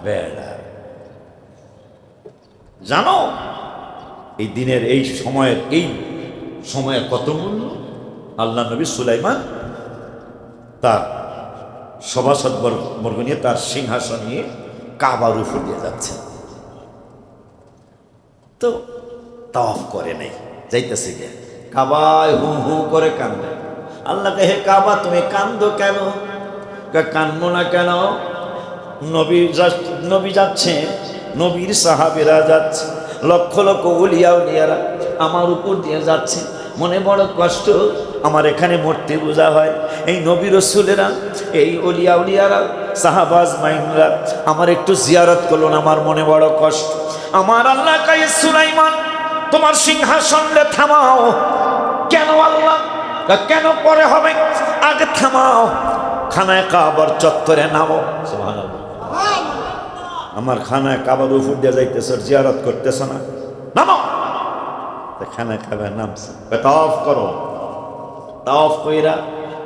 বেড়া। জানো এই দিনের এই সময়ের কত মূল্য। আল্লাহ নবী সুলাইমান তার সভাসদ বর্গ নিয়ে তার সিংহাসন নিয়ে কাবার উপর দিয়ে যাচ্ছে, তো তাওয়াফ করে নাই, যাইতেছে গিয়ে কাবায় হু হু করে কান্দে। আল্লাহকে, হে কাবা তুমি কান্দো কেন? কান্দবো না কেন, নবী যাচ্ছে, নবীর সাহাবীরা যাচ্ছে, লক্ষ লক্ষ উলিয়া উলিয়ারা আমার উপর দিয়ে যাচ্ছে, মনে বড় কষ্ট, আমার এখানে মরতে বোঝা হয়। এই নবী রাসূলেরা, এই উলিয়া উলিয়ারা, সাহাবাজ মাইনরা আমার একটু জিয়ারত করলো না, আমার মনে বড় কষ্ট। আমার আল্লাহ কয়, সুলাইমান তোমার সিংহাসনে থামাও। কেন আল্লাহ? কেন পরে হবে, আগে থামাও, খানায় কাবার চত্বরে নামো। সুবহানাল্লাহ, আমার খানায় কাবার উপর দিয়ে যাইতেছ, জিয়ারত করতেছ না, নামো। খানায় কাবার নামছে, তাওয়াফ করো। তাওয়াফ কইরা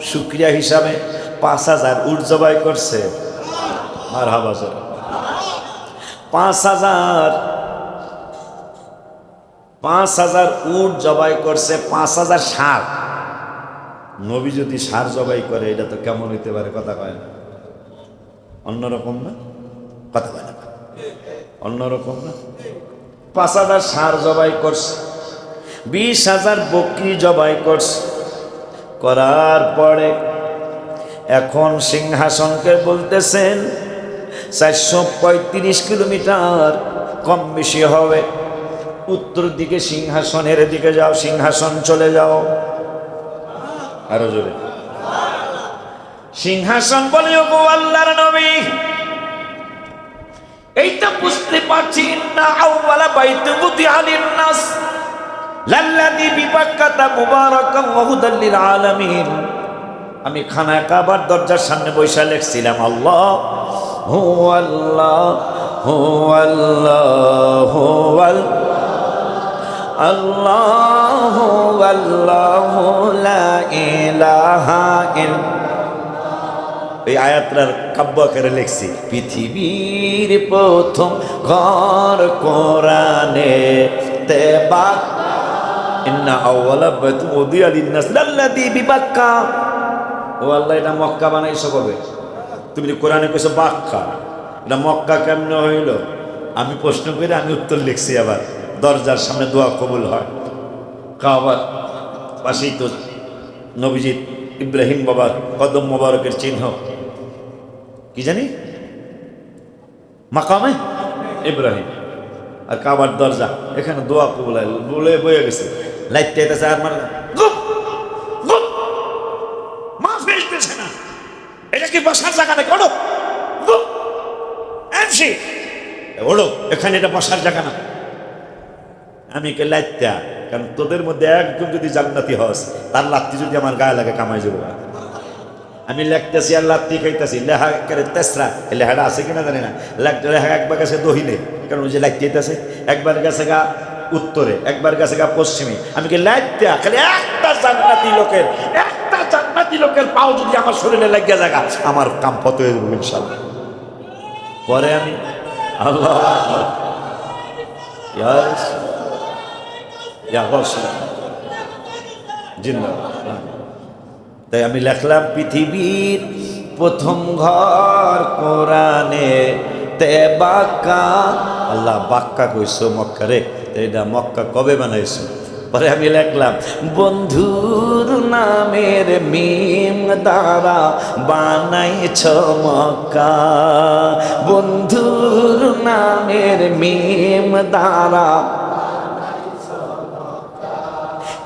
শুকরিয়া হিসাবে 5000 উট জবাই করছে। মারহাবা জোরে 5000 উট জবাই করছে, 5000 ষাঁড়। নবী যদি ষাঁড় জবাই করে এটা তো কেমন হইতে পারে, কথা কয় না, অন্যরকম না, কথা কয় না, অন্যরকম না। 5000 ষাঁড় জবাই করছে, 20,000 বকরি জবাই করছে। করার পরে এখন সিংহাসনকে বলতেছেন 435 কিলোমিটার কম বেশি হবে, উত্তর দিকে সিংহাসনের দিকে যাও, সিংহাসন চলে যাও। আরো জোরে সিংহাসন বলে, ওগো আল্লাহর নবী, এইটা বুঝতে পারছি না, আউওয়ালা বাইতু বুদিআ লিন-নাস লাল্লাযী বিবাক্কাতা মুবারাকান ওয়া হুদাল লিল আলামিন। আমি খানায় কাবার দরজার সামনে বইসা লেখছিলাম, আল্লাহ হু আল্লাহ হু আল্লাহ হু আল্লাহ আল্লাহ লা ইলাহা ইল্লাল্লাহ। এই আয়াতটার কাব্য আকারে লিখছি, পৃথিবীর প্রথম ঘর কোরআনে তেবাক, ইন্না আউওয়ালা বাইতুন উদিয়া লিন-নাস লাল্লাযী বিবাক্কা। ও আল্লাহ, এটা মক্কা বানাইছো কবে? তুমি কোরআনে কইছো বাক্কা, এটা মক্কা কেমনে হইল? আমি প্রশ্ন করে আমি উত্তর লিখছি। আবার দরজার সামনে দোয়া কবুল হয়, কাবার পাশেই তো নবীজি ইব্রাহিম বাবার কদম মোবারকের চিহ্ন, কি জানি মাকামে ইব্রাহিম, আর কাবার দরজা, এখানে দোয়া কবুল হয়, বলে বয়ে গেছে, লাইতে আইতেছে, আর মানে মা ফেলতেছে না, এটা কি বসার জায়গা নাকি? ওড়ো ওড়ো, এখানে এটা বসার জায়গা না। আমি কে লাইত্যা, কারণ তোদের মধ্যে একদম যদি জান্নাতি হস, তার লাত্তি যদি আমার গায়ে লাগে কামাই যাবো। আমি লেখতেছি আর লাত্তি খাইতেছি, লেহা করে তেসরা, লেহাটা আছে কিনা জানি না, লেখা একবার গেছে দহিনে, কারণ ওই যে লাইতেছে, একবার গেছে গা উত্তরে, একবার গেছে গা পশ্চিমে। আমি কি লাইত্যা, খালি একটা জান্নাতি লোকের পাও যদি আমার শরীরে লাগিয়ে জায়গা, আমার কাম ফত হয়ে যাবো ইনশাল্লাহ। পরে আমি আল্লাহ তাই আমি লেখলাম, পৃথিবীর প্রথম ঘর কোরআনে তেবাক্কা। আল্লাহ বাক্কা কইছো মক্কা রে, এটা মক্কা কবে বানাইছো? পরে আমি লিখলাম, বন্ধুর নামের মিম দ্বারা বানাইছ মক্কা, বন্ধুর নামের মিম দ্বারা।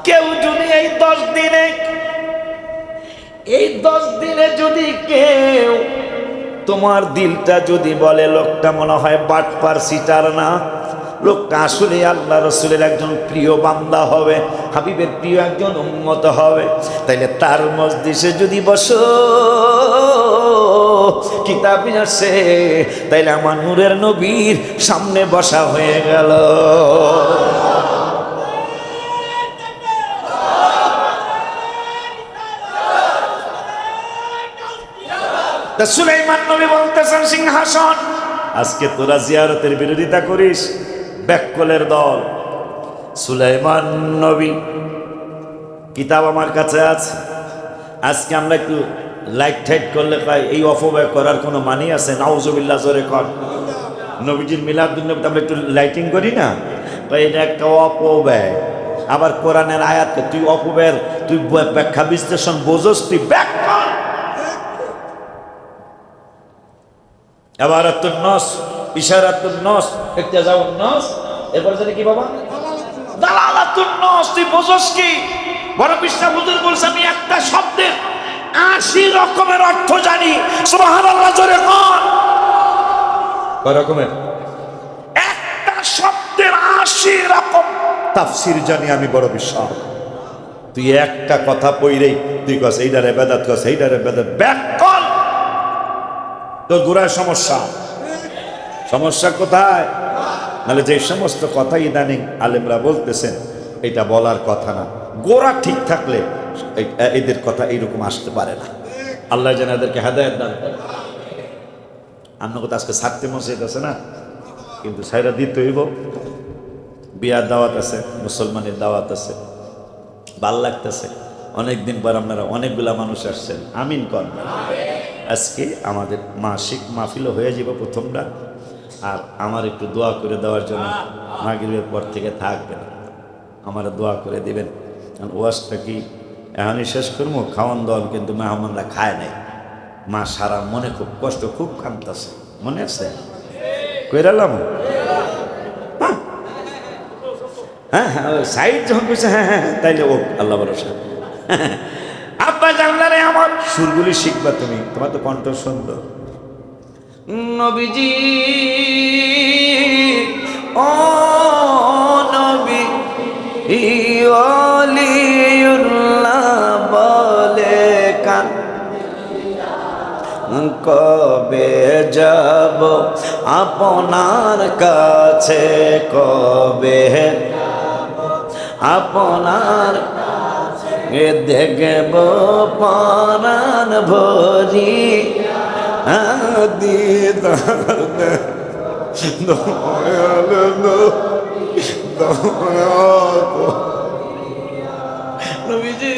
কেউ যদি এই 10 দিনে যদি কেউ তোমার দিলটা যদি বলে লোকটা মনে হয় বাটপার সিটার না, লোকটা আসলে আল্লাহ রসুলের একজন প্রিয় বান্দা হবে, হাবিবের প্রিয় একজন উম্মত হবে, তাইলে তার মজলিসে যদি বসো, কিতাব আসে, তাইলে আমার নূরের নবীর সামনে বসা হয়ে গেল। সুলাইমান নবী বলতেছেন, সিংহাসন, আজকে তোরা জিয়ারতের বিরোধিতা করিস, ব্যাককলের দল, সুলাইমান নবী কিতাব আমার কাছে আছে। আজকে আমরা একটু লাইট টাইট করলে পাই এই অপব্যয় করার কোনো মানি আছে? নাউজুবিল্লাহ জোরে কর। নবীজির মিলাদুন্নবীতে আমরা একটু লাইটিং করি না, তো এটা একটা অপব্যয়। আবার কোরআনের আয়াতকে তুই অপব্যয়ের তুই ব্যাখ্যা বিশ্লেষণ বোঝস, তুই ব্যাখ্যা আবারাতুন নাস, ইশারাতুন নাস, ইক্তাজাউন নাস, এরপরে জানি কি বাবা? দালালাতুন নাস। তুই বোঝস কি? বড় কৃষ্ণ হুজুর বলছে আমি একটা শব্দের ৮০ রকমের অর্থ জানি। সুবহানাল্লাহ জোরে বল। কয় রকমের? একটা শব্দের ৮০ রকম তাফসীর জানি আমি, বড় বিশ্বাস। তুই একটা কথা পইরেই তুই কস এইটারে বেদাত, কস এইটারে বেদাত, ব্যাকল তোর গোড়ায় সমস্যা। সমস্যা কোথায়? নাহলে যে সমস্ত কথা ইদানিং আলেমরা বলতেছেন এটা বলার কথা না, গোড়া ঠিক থাকলে এদের কথা এইরকম আসতে পারে না। আল্লাহ যেন এদেরকে হেদায়েত দান করে। আমরা কথা আজকে ছাড়তে মসজিদ আছে না, কিন্তু সাইরা দিতে হইব। বিয়ার দাওয়াত আছে, মুসলমানের দাওয়াত আছে, ভাল লাগতেছে। অনেকদিন পর আপনারা অনেকগুলা মানুষ আসছেন, আমিন কর। আজকে আমাদের মাসিক মাহফিলও হয়ে যাবে প্রথমটা। আর আমার একটু দোয়া করে দেওয়ার জন্য মাগরিবের পর থেকে থাকবেন, আমার দোয়া করে দিবেন। কারণ ওয়াজটা কি এখনই শেষ করবো, খাওয়ান দাওয়ান কিন্তু মেহমানরা খায় নাই। মা সারা মনে খুব কষ্ট, খুব কাঁদতেছে, মনে আছে? কইরালাম হ্যাঁ হ্যাঁ, সাইড যখন কইছে হ্যাঁ হ্যাঁ তাইলে ও আল্লাহ ভরসা। আব্বা জানলারে আমার সুরগুলি শিখবা তুমি, তোমার তো কণ্ঠ সুন্দর। নবীজি ও নবী ওলিউল্লাহ বলে কান, কবে যাব আপনার কাছে, কবে আপনার দেখব পরাণ ভরি দিদার নবীজি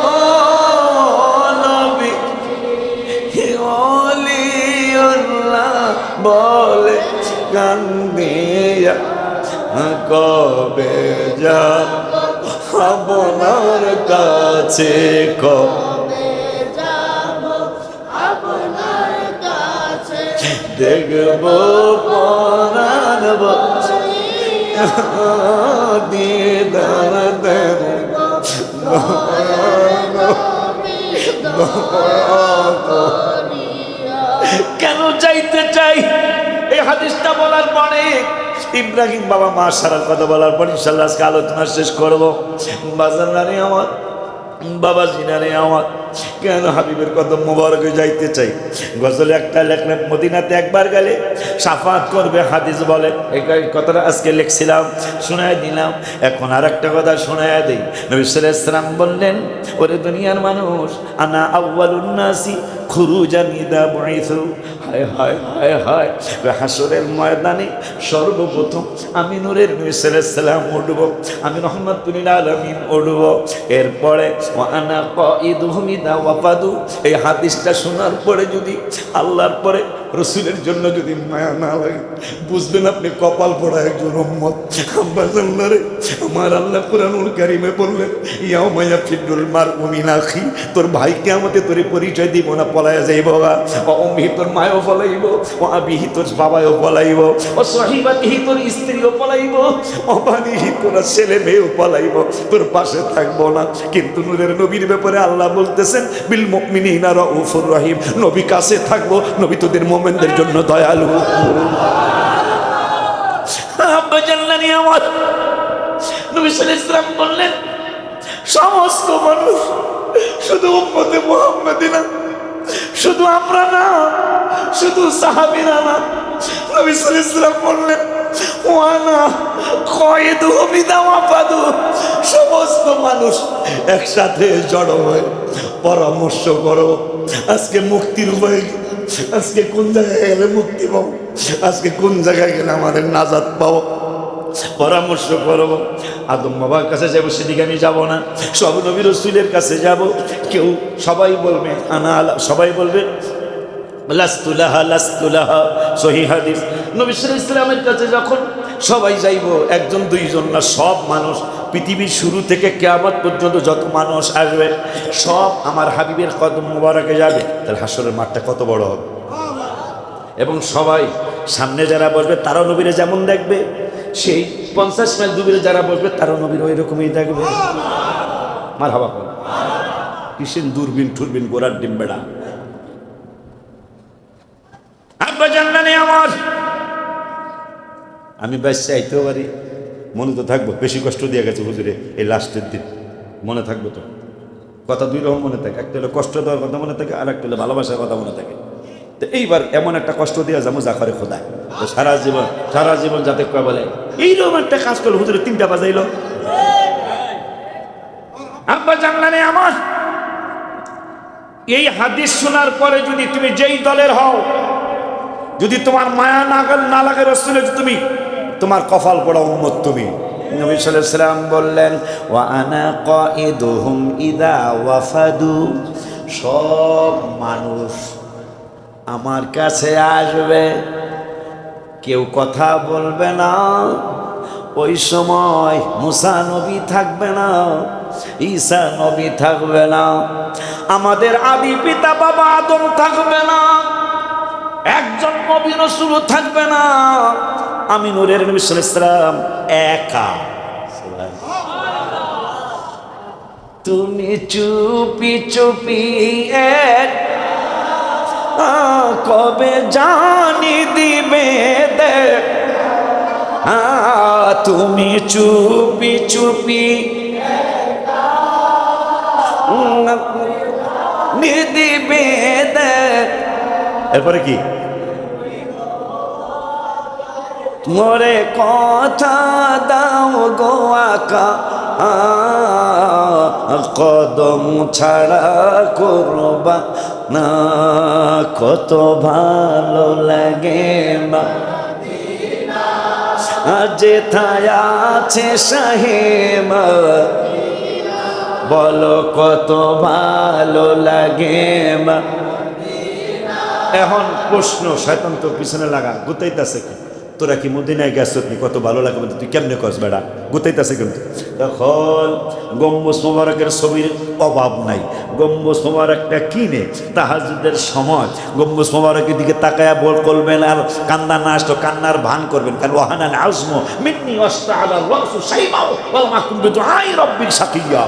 ও নবী ওলিউল্লাহ বলে কান্দিয়া, কবে যাব আপনার কাছে, কবে যাব আপনার কাছে দেখব পরাণ দিদার দেব। কেন যাইতে চাই? এই হাদিসটা বলার পরে ইব্রাহিম বাবা মা সারার কথা বলার পর ইনশাআল্লাহ আজকে আলোচনা শেষ করবো। বাজারে আমার বাবা জিনারে আমার কেন হাবিবের কদম মোবারকে যাইতে চাই। গজলে একটা লেখলাম, মদিনাতে একবার গেলে সাফাত করবে, হাদিস বলে। এই কথাটা আজকে লিখছিলাম, শোনায় দিলাম। এখন আর একটা কথা শোনায় দিই। নবী সাল্লাল্লাহু আলাইহি ওয়াসাল্লাম বললেন, ওরে দুনিয়ার মানুষ, আনা আউয়ালুন নাসি খুরুজান ইদা বুইসু। হায় হায় হায় হায়, হাসরের ময়দানে সর্বপ্রথম আমি নূরের নবী সাল্লাল্লাহু আলাইহি ওয়াসাল্লাম উঠব, আমি রহমাতুল লিল আলামিন উঠব। এরপরে ওয়ানা কাইদুহুম ইদা ওয়াফাদু। এই হাদিসটা শোনার পরে যদি আল্লাহর পরে রসুলের জন্য যদি মায়া না লাগে, বুঝবেন আপনি কপাল পড়া একজন উম্মত। আমার আল্লাহ কুরআনুল কারীমে বললেন, ইয়াউমা ইয়াফিরুল মারউ মিন আখি, তোর ভাইকে আমাদের তোরে পরিচয় দিব না, পলায়া যাইব। ও উম্মিহি, তোর মায়ও পলাইব। ও আবিহি, তোর বাবাও পলাইব। ও সহিবাতিহি, তোর স্ত্রীও পলাইব। ও বানিহি, তোর ছেলে মেয়েও পলাইব, তোর পাশে থাকবো না। কিন্তু নূরের নবীর ব্যাপারে আল্লাহ বলতেছেন, বিল মুমিনিনা রাউফুর রহিম, নবী কাছে থাকবো, নবী তোদের মুমিনদের জন্য দয়ালু। আব্বা জানলানি আমার নবী সাল্লাল্লাহু আলাইহি ওয়াসাল্লাম বললেন, সমস্ত মানুষ শুধু উম্মতে মুহাম্মাদি না, শুধু আমরা না, শুধু সাহাবীরা না, নবী সাল্লাল্লাহু আলাইহি ওয়াসাল্লাম বললেন, ওয়ানা কাইদুহুম ইদা ওয়াফাদু, সমস্ত মানুষ একসাথে জড়ো হয়ে পরামর্শ করো, আজকে মুক্তির উপায়, আজকে কোন জায়গায় গেলে মুক্তি পাবো, আজকে কোন জায়গায় গেলে আমাদের নাজাত পাবো। পরামর্শ করব। আদম বাবার কাছে যাবো, সেদিকে আমি যাব না। সব নবী রাসূলের কাছে যাব। কেউ সবাই বলবে আনা আলা, সবাই বলবে লাস্তুলাহা লাস্তুলাহা, সহিহ হাদিস। নবী সাল্লাল্লাহু আলাইহি ওয়াসাল্লামের কাছে যখন সবাই যাইব, একজন দুইজন না, সব মানুষ, পৃথিবীর শুরু থেকে কিয়ামত পর্যন্ত যত মানুষ আসবে সব আমার হাবিবের কদম মোবারকে যাবে। তাহলে হাসরের মাঠটা কত বড় হবে। এবং সবাই সামনে যারা বসবে তারাও নবীরে যেমন দেখবে, সেই 50 মাইল দূরে যারা বসবে তারাও নবীর ওই রকমই দেখবে। মারহাবা বল। কিসের দূরবীন ঠুরবিন গোড়ার ডিম বেড়া। আব্বা জান্নানে আমার, আমি বাচ্চা আইতেও পারি, মনে তো থাকবো। বেশি কষ্ট দিয়ে গেছে হুজুরে এই লাস্টের দিন, মনে থাকবো তো। কথা দুই রকম মনে থাকে, একটা হলো কষ্ট দেওয়ার কথা মনে থাকে, আর একটা হলো ভালোবাসার কথা মনে থাকে। তো এইবার এমন একটা কষ্ট দিয়ে যাবো যা করে খোদায়, তো সারা জীবন যাতে কয় বলে এইরকম একটা কাজ করলো হুজুরে 3টা বাজাইলো। আব্বা জানলানে আমার, এই হাদিস শোনার পরে যদি তুমি যেই দলের হও, যদি তোমার মায়া না লাগে রাসূলের, তুমি তোমার কপাল পড়া উম্মত তুমি। নবী সাল্লাল্লাহু আলাইহি ওয়াসাল্লাম বললেন ওয়া আনা কাইদুহুম ইযা ওয়াফাদু, সব মানুষ আমার কাছে আসবে, কেউ কথা বলবে না। ওই সময় মুসা নবী থাকবে না, ঈসা নবী থাকবে না, আমাদের আদি পিতা বাবা আদম থাকবে না, একজন নবী রাসূল থাকবে না। আমি নূরের নবী সাল্লাল্লাহু আলাইহি ওয়াসাল্লাম একা। তুমি চুপি চুপি এক কবে জানি দিবে দে, তুমি চুপি চুপি দিবে দে। এরপরে কি? মোরে কথা দাও গো আকা, কদম ছাড়া করবা না, কত ভালো লাগে মদিনা, যেথায় আছে শাহে মদিনা, বলো কত ভালো লাগে মদিনা। এখন প্রশ্ন, শয়তান তো পিছনে লাগা গুতাইতেছে, তোরা কি মদিনায় গেছ, কত ভালো লাগে, তুই কেমনে কস বেড়া, গুতাইতেছে কিন্তু। তখন গম্বুজ মোবারকের ছবির অভাব নাই, গম্বুজ মোবারকটা কিনে তাহাজ্জুদের সময় গম্বুজ মোবারকের দিকে তাকায়া করবেন, আর কান্না না আসতো কান্নার ভান করবেন, কারণ ওয়াহানাল আজমু মিন্নি ওয়াস্তাআলা রাসু শাইবা ওয়াল মাকুম বিদুআই রাব্বিক শাকিয়া।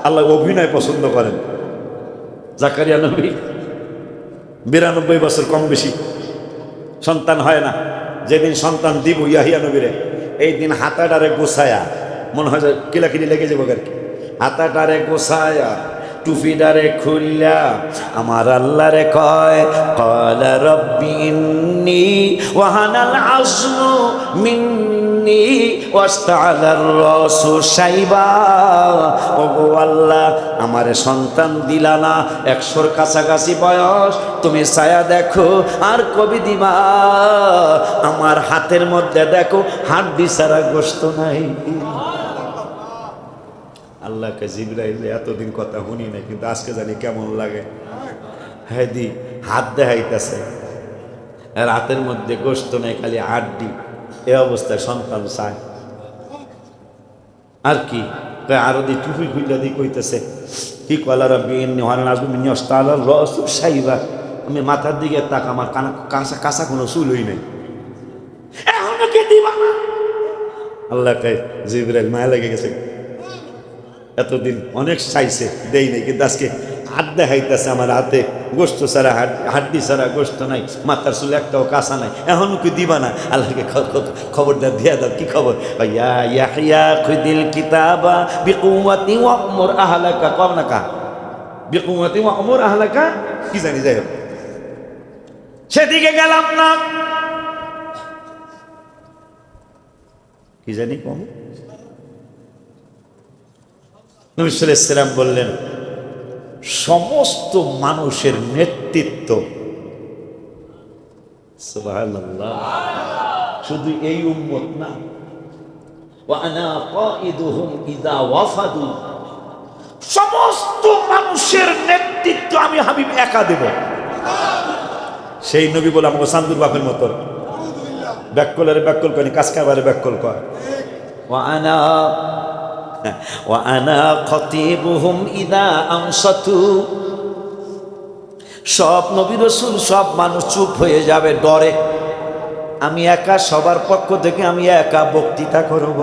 আল্লাহ অভিনয় পছন্দ করেন। জাকারিয়া নবী 92 বছর, কম বেশি সন্তান হয় না। যেদিন সন্তান দিব ইয়াহিয়া নবীরে, এই দিন হাতাটারে গোছায়া, মনে হয় কিলাকিলি লেগে যাবো আর কি, হাতাটারে গোছায়া টুপিটারে খুললা আমার আল্লাহরে কয় ক্বালা রাব্বি ইন্নী ওয়াহানাল আযমু মিন্নী ওয়াস্তাআলার রাসু শাইবা। ওগো আল্লাহ, আমারে সন্তান দিলা না, 100-র কাছাকাছি বয়স, তুমি ছায়া দেখো আর কবি দিবা, আমার হাতের মধ্যে দেখো হাড্ডি ছাড়া গোশত নাই। আল্লাহকে জিবরাইল এতদিন কথা শুনি নাই, কিন্তু আজকে জানি কেমন লাগে। হ্যাঁ দি হাত দেখাইতেছে, আর হাতের মধ্যে গোশত নাই, খালি হাড্ডি। এ অবস্থায় সন্তান চায় আর কি, আরো দি টুপি খুইলা দি কইতেছে কি ক্বালা রাব্বি ইন্নী ওয়াহানাল আযমু মিন্নী ওয়াস্তাআলার রাসু শাইবা। আমি মাথার দিকে তাক, আমার কাঁচা কোনো চুলই নাই, এখনো কি দিবা না? আল্লাহ কয় জিবরাইল মায়া লেগে গেছে, এতদিন অনেক চাইছে দেই নাই, কিন্তু আজকে হাত দেখাইতেছে আমার হাতে গোশত ছাড়া, হাড্ডি ছাড়া গোশত নাই, মাথার চুল একটাও কাঁচা নাই, এখনো কি দিবা না? আল্লাহকে খবরদার দিয়া দাও। কি খবর? ইয়া ইয়াহইয়া খুদিল কিতাবা বিকুওয়াতি ওয়া'মুর আহলাকা, কম না কা বিকুওয়াতি ওয়া'মুর আহলাকা, কি জানি, যাই হোক সেদিকে গেলাম না, কি জানি কম। নবী সাল্লাল্লাহু আলাইহি ওয়াসাল্লাম বললেন সমস্ত মানুষের নেতৃত্ব, সুবহানাল্লাহ, শুধু এই উম্মত না, ওয়া আনা কাইদুহুম ইযা ওয়াফাদু, সমস্ত মানুষের নেতৃত্ব আমি হাবিব একা দেব। সেই নবী বলে আমাকে সান্দুর বাপের মতো ব্যাককলের ব্যাককল করেনি, কাজকাবারে ব্যাককল কর। ওয়া আনা খতিবুহুম ইযা আমসাতু, সব নবী রাসূল সব মানুষ চুপ হয়ে যাবে ডরে, আমি একা সবার পক্ষ থেকে আমি একা বক্তৃতা করব।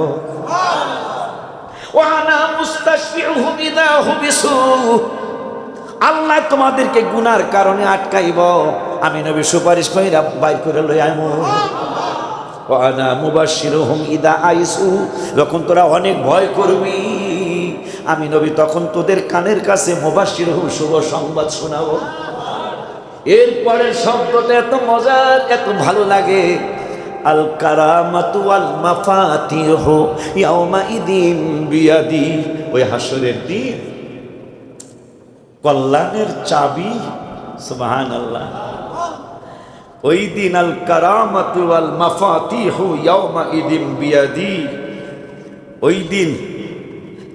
ওয়া আনা মুস্তাশফিউহুম ইযা হুবিসু, আল্লাহ তোমাদেরকে গুনার কারণে আটকাইব, আমি নবী সুপারিশ কইরা বাইর করে লই আইমু। ওয়া আনা মুবাশশিরুহুম ইযা আইসু, যখন তোরা অনেক ভয় করবি আমি নবী তখন তোদের কানের কাছে মুবাশশিরুহুম শুভ সংবাদ শোনাবো। এরপরের শব্দটা এত মজার, এত ভালো লাগে, আল কারামাতু ওয়াল মাফাতিহু ইয়াউমা ইদিন বিয়াদি, ওই হাসরের দিন কল্যাণের চাবি, সুবহানাল্লাহ, ওই দিন আল কারামাতু ওয়াল মাফাতিহু ইয়াউমা ইদিন বিয়াদি, ওই দিন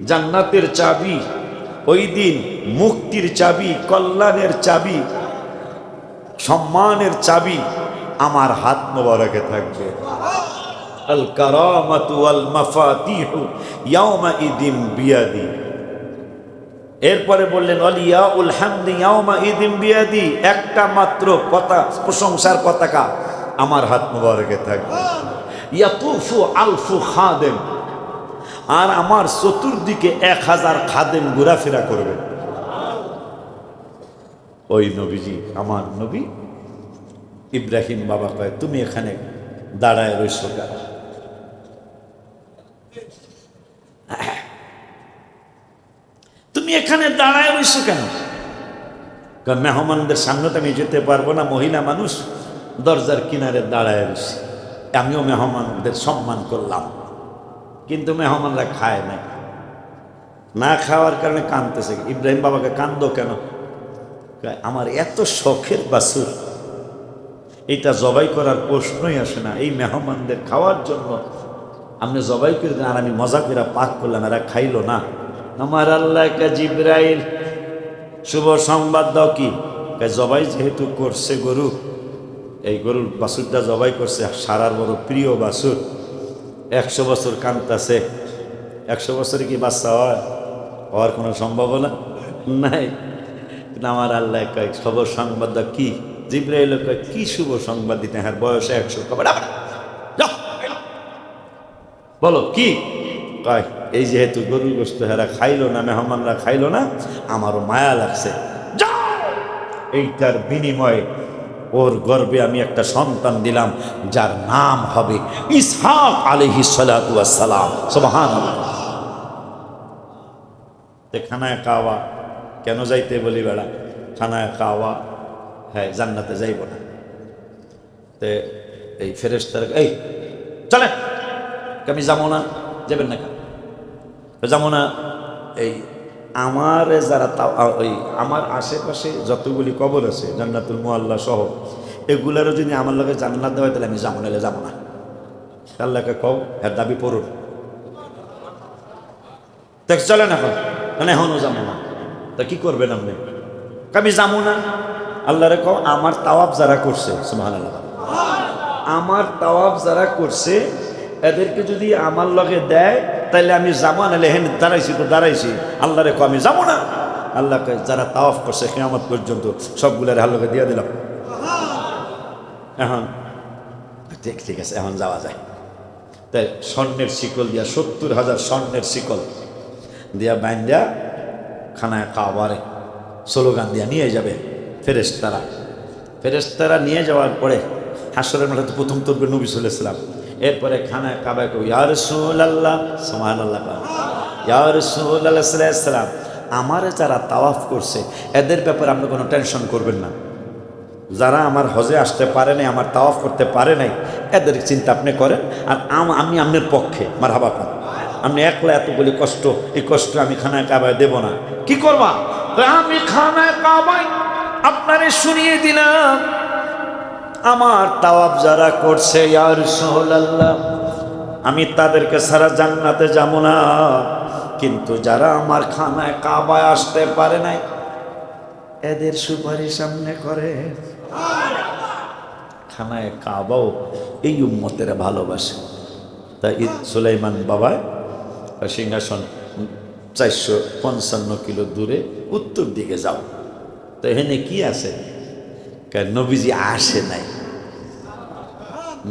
জান্নাতের চাবি, ওই দিন মুক্তির চাবি, কল্যাণের চাবি, সম্মানের চাবি আমার হাত মোবারকে থাকবে। আল কারামাতু ওয়াল মাফাতিহু ইয়াউমা ইদিন বিয়াদি। এরপরে বললেন ওয়ালিয়াউল হামদি ইয়াউমা ইদিন বিয়াদি, একটা মাত্র প্রশংসার পতাকা আমার হাত মোবারকে থাকবে। ইয়াতুফু আলফু খাদেম, আর আমার চতুর্দিকে 1000 খাদেম ঘোরাফেরা করবে। ওই নবীজি আমার নবী ইব্রাহিম বাবা কয় তুমি এখানে দাঁড়ায় রইছো কেন? তুমি এখানে দাঁড়ায় রইছো কেন? মেহমানদের সামনে তো আমি যেতে পারবো না, মহিলা মানুষ, দরজার কিনারে দাঁড়ায় রইছি। আমিও মেহমানদের সম্মান করলাম, কিন্তু মেহমানরা খায় না, না খাওয়ার কারণে কাঁদতেছে। ইব্রাহিম বাবাকে কান্দো কেন? আমার এত শখের বাছুর, এটা জবাই করার প্রশ্নই আসে না, এই মেহমানদের খাওয়ার জন্য আপনি জবাই করে দেন, আর আমি মজা করে পাক করলাম, এরা খাইলো না। আমার আল্লাহ জিব্রাইল শুভ সংবাদ দাও। কি জবাই যেহেতু করছে গরু, এই গরুর বাছুরটা জবাই করছে, সারার বড় প্রিয় বাছুর, 100 বছর কাঁদতেছে। 100 বছরে কি বাচ্চা হয়? হওয়ার কোনো সম্ভাবনা নাই। আমার আল্লাহ কয় শুভ সংবাদ দাও। কি? জিব্রাইল কয় কি শুভ সংবাদ দিতে? হ্যাঁ, বয়স 100। বলো কি? কয় এই যেহেতু গরুর গোশত হেরা খাইলো না, মেহমানরা খাইলো না, আমারও মায়া লাগছে, এইটার বিনিময়ে ওর গর্ভে আমি একটা সন্তান দিলাম, যার নাম হবে ইসহাক আলাইহিস সালাতু ওয়াস সালাম। সুবহানাল্লাহ। খানায় কাওয়া কেন যাইতে বলি বেড়া? খানায় কাওয়া, হ্যাঁ জান্নাতে যাইব না। তে এই ফেরেশতারা এই চলে, আমি যাবো না। যাবেন না কেন? যাবো না। এই আমার যারা ওই আমার আশেপাশে যতগুলি কবর আছে জান্নাতুল মুআল্লা সহ, এগুলারও যদি আমার লগে জান্নাত দেওয়া হয় তাহলে আমি যাবো, নাহলে যাবো না। আল্লাহকে কও, এর দাবি পড়ুন। দেখ চলে না, এখন মানে এখনও যাবো না। তা কি করবেন আপনি? আমি যাবো না। আল্লাহরে কও, আমার তাওয়াফ যারা করছে, সুবহানাল্লাহ, আমার তাওয়াফ যারা করছে এদেরকে যদি আমার লগে দেয় তাইলে আমি যাবো, নাহলে হেন দাঁড়াইছি তো দাঁড়াইছি। আল্লাহরে কও আমি যাবো না। আল্লাহকে যারা তাওয়াফ করছে কিয়ামত পর্যন্ত সবগুলার হাল্লকে দিয়ে দিলাম। এখন ঠিক আছে, এখন যাওয়া যায়। তাই স্বর্ণের শিকল দিয়া 70,000 স্বর্ণের শিকল দিয়া বাইন্দা খানায় কাওয়ারে স্লোগান দিয়া নিয়ে যাবে ফেরেশতারা। ফেরেশতারা নিয়ে যাওয়ার পরে হাসরের মাঠে তো প্রথম তরবে নবী সাল্লাল্লাহু আলাইহি ওয়াসাল্লাম। এরপরে খানায় কাবায় কই ইয়া রাসূলুল্লাহ, সুবহানাল্লাহ, ইয়া রাসূলুল্লাহ সাল্লাল্লাহু আলাইহি ওয়াসাল্লাম, আমারে যারা তাওয়াফ করছে এদের ব্যাপারে আপনি কোনো টেনশন করবেন না। যারা আমার হজে আসতে পারে নাই, আমার তাওয়াফ করতে পারে নাই, এদের চিন্তা আপনি করেন। আর আমি আপনার পক্ষে মারহাবা করেন। আপনি একলা এতগুলি কষ্ট, এই কষ্ট আমি খানায় কাবায় দেব না। কি করবা? আমি খানায় কাবায় আপনারে শুনিয়ে দিলাম, আমার তাওয়াফ যারা করছে ইয়া রাসূলুল্লাহ আমি তাদেরকে ছাড়া জান্নাতে যাব না। কিন্তু যারা আমার খানায় কাবায় আসতে পারে নাই, এদের সুপারিশ সামনে করে। খানায় কাবাও এই উম্মতের ভালোবাসে। তাই সুলাইমান বাবা সিংহাসন 455 কিলো দূরে উত্তর দিকে যাও। তো এখানে কি আছে? নবীজি আসে নাই,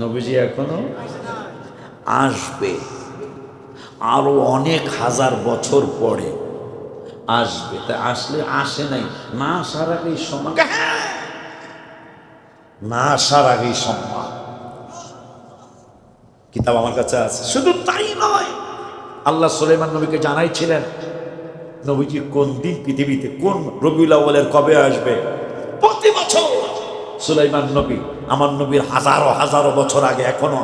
নবীজি এখনো আসবে, আরো অনেক হাজার বছর পরে আসবে। তা আসলে আসে নাই, না আসার আগেই সম্মান, না আসার আগেই সম্মান। কিতাব আমার কাছে আছে। শুধু তাই নয়, আল্লাহ সুলাইমান নবীকে জানাইছিলেন নবীজি কোন দিন পৃথিবীতে, কোন রবিউল আউয়ালের কবে আসবে। প্রতি বছর সুলাইমান নবী, আমার নবীর হাজারো হাজারো বছর আগে এখনো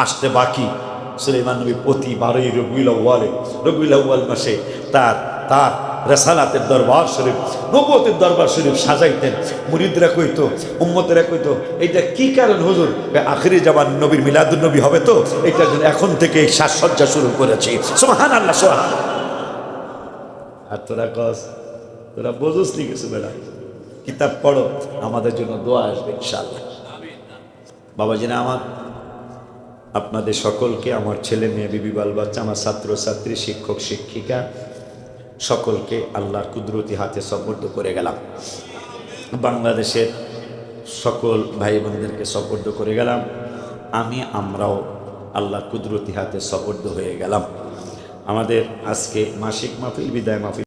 আসতে বাকি। সুলাইমান নবী প্রতি 12ই রবিউল আউয়াল মাসে তার তার রেসালাতের দরবার শরীফ, নবুয়তের দরবার শরীফ সাজাইতেন। মুরিদরা কইতো, উম্মতেরা কইতো, এইটা কি কারণ হুজুর? আখিরি জামান নবীর মিলাদুন নবী হবে, তো এইটার জন্য এখন থেকে এই সাজসজ্জা শুরু করেছি। সুবহানাল্লাহ, সুবহানাল্লাহ। আর তোরা বোঝস নি কিছু বেড়া, কিতাব পড়ো, আমাদের জন্য দোয়া আসবে ইনশাআল্লাহ। বাবাজিরা আমার, আপনাদের সকলকে, আমার ছেলে মেয়ে, বিবি বাল বাচ্চা, আমার ছাত্র ছাত্রী, শিক্ষক শিক্ষিকা সকলকে আল্লাহর কুদরতি হাতে সুপর্দ করে গেলাম। বাংলাদেশের সকল ভাই বোনদেরকে সুপর্দ করে গেলাম। আমরাও আল্লাহর কুদরতি হাতে সুপর্দ হয়ে গেলাম। আমাদের আজকে মাসিক মাহফিল, বিদায় মাহফিল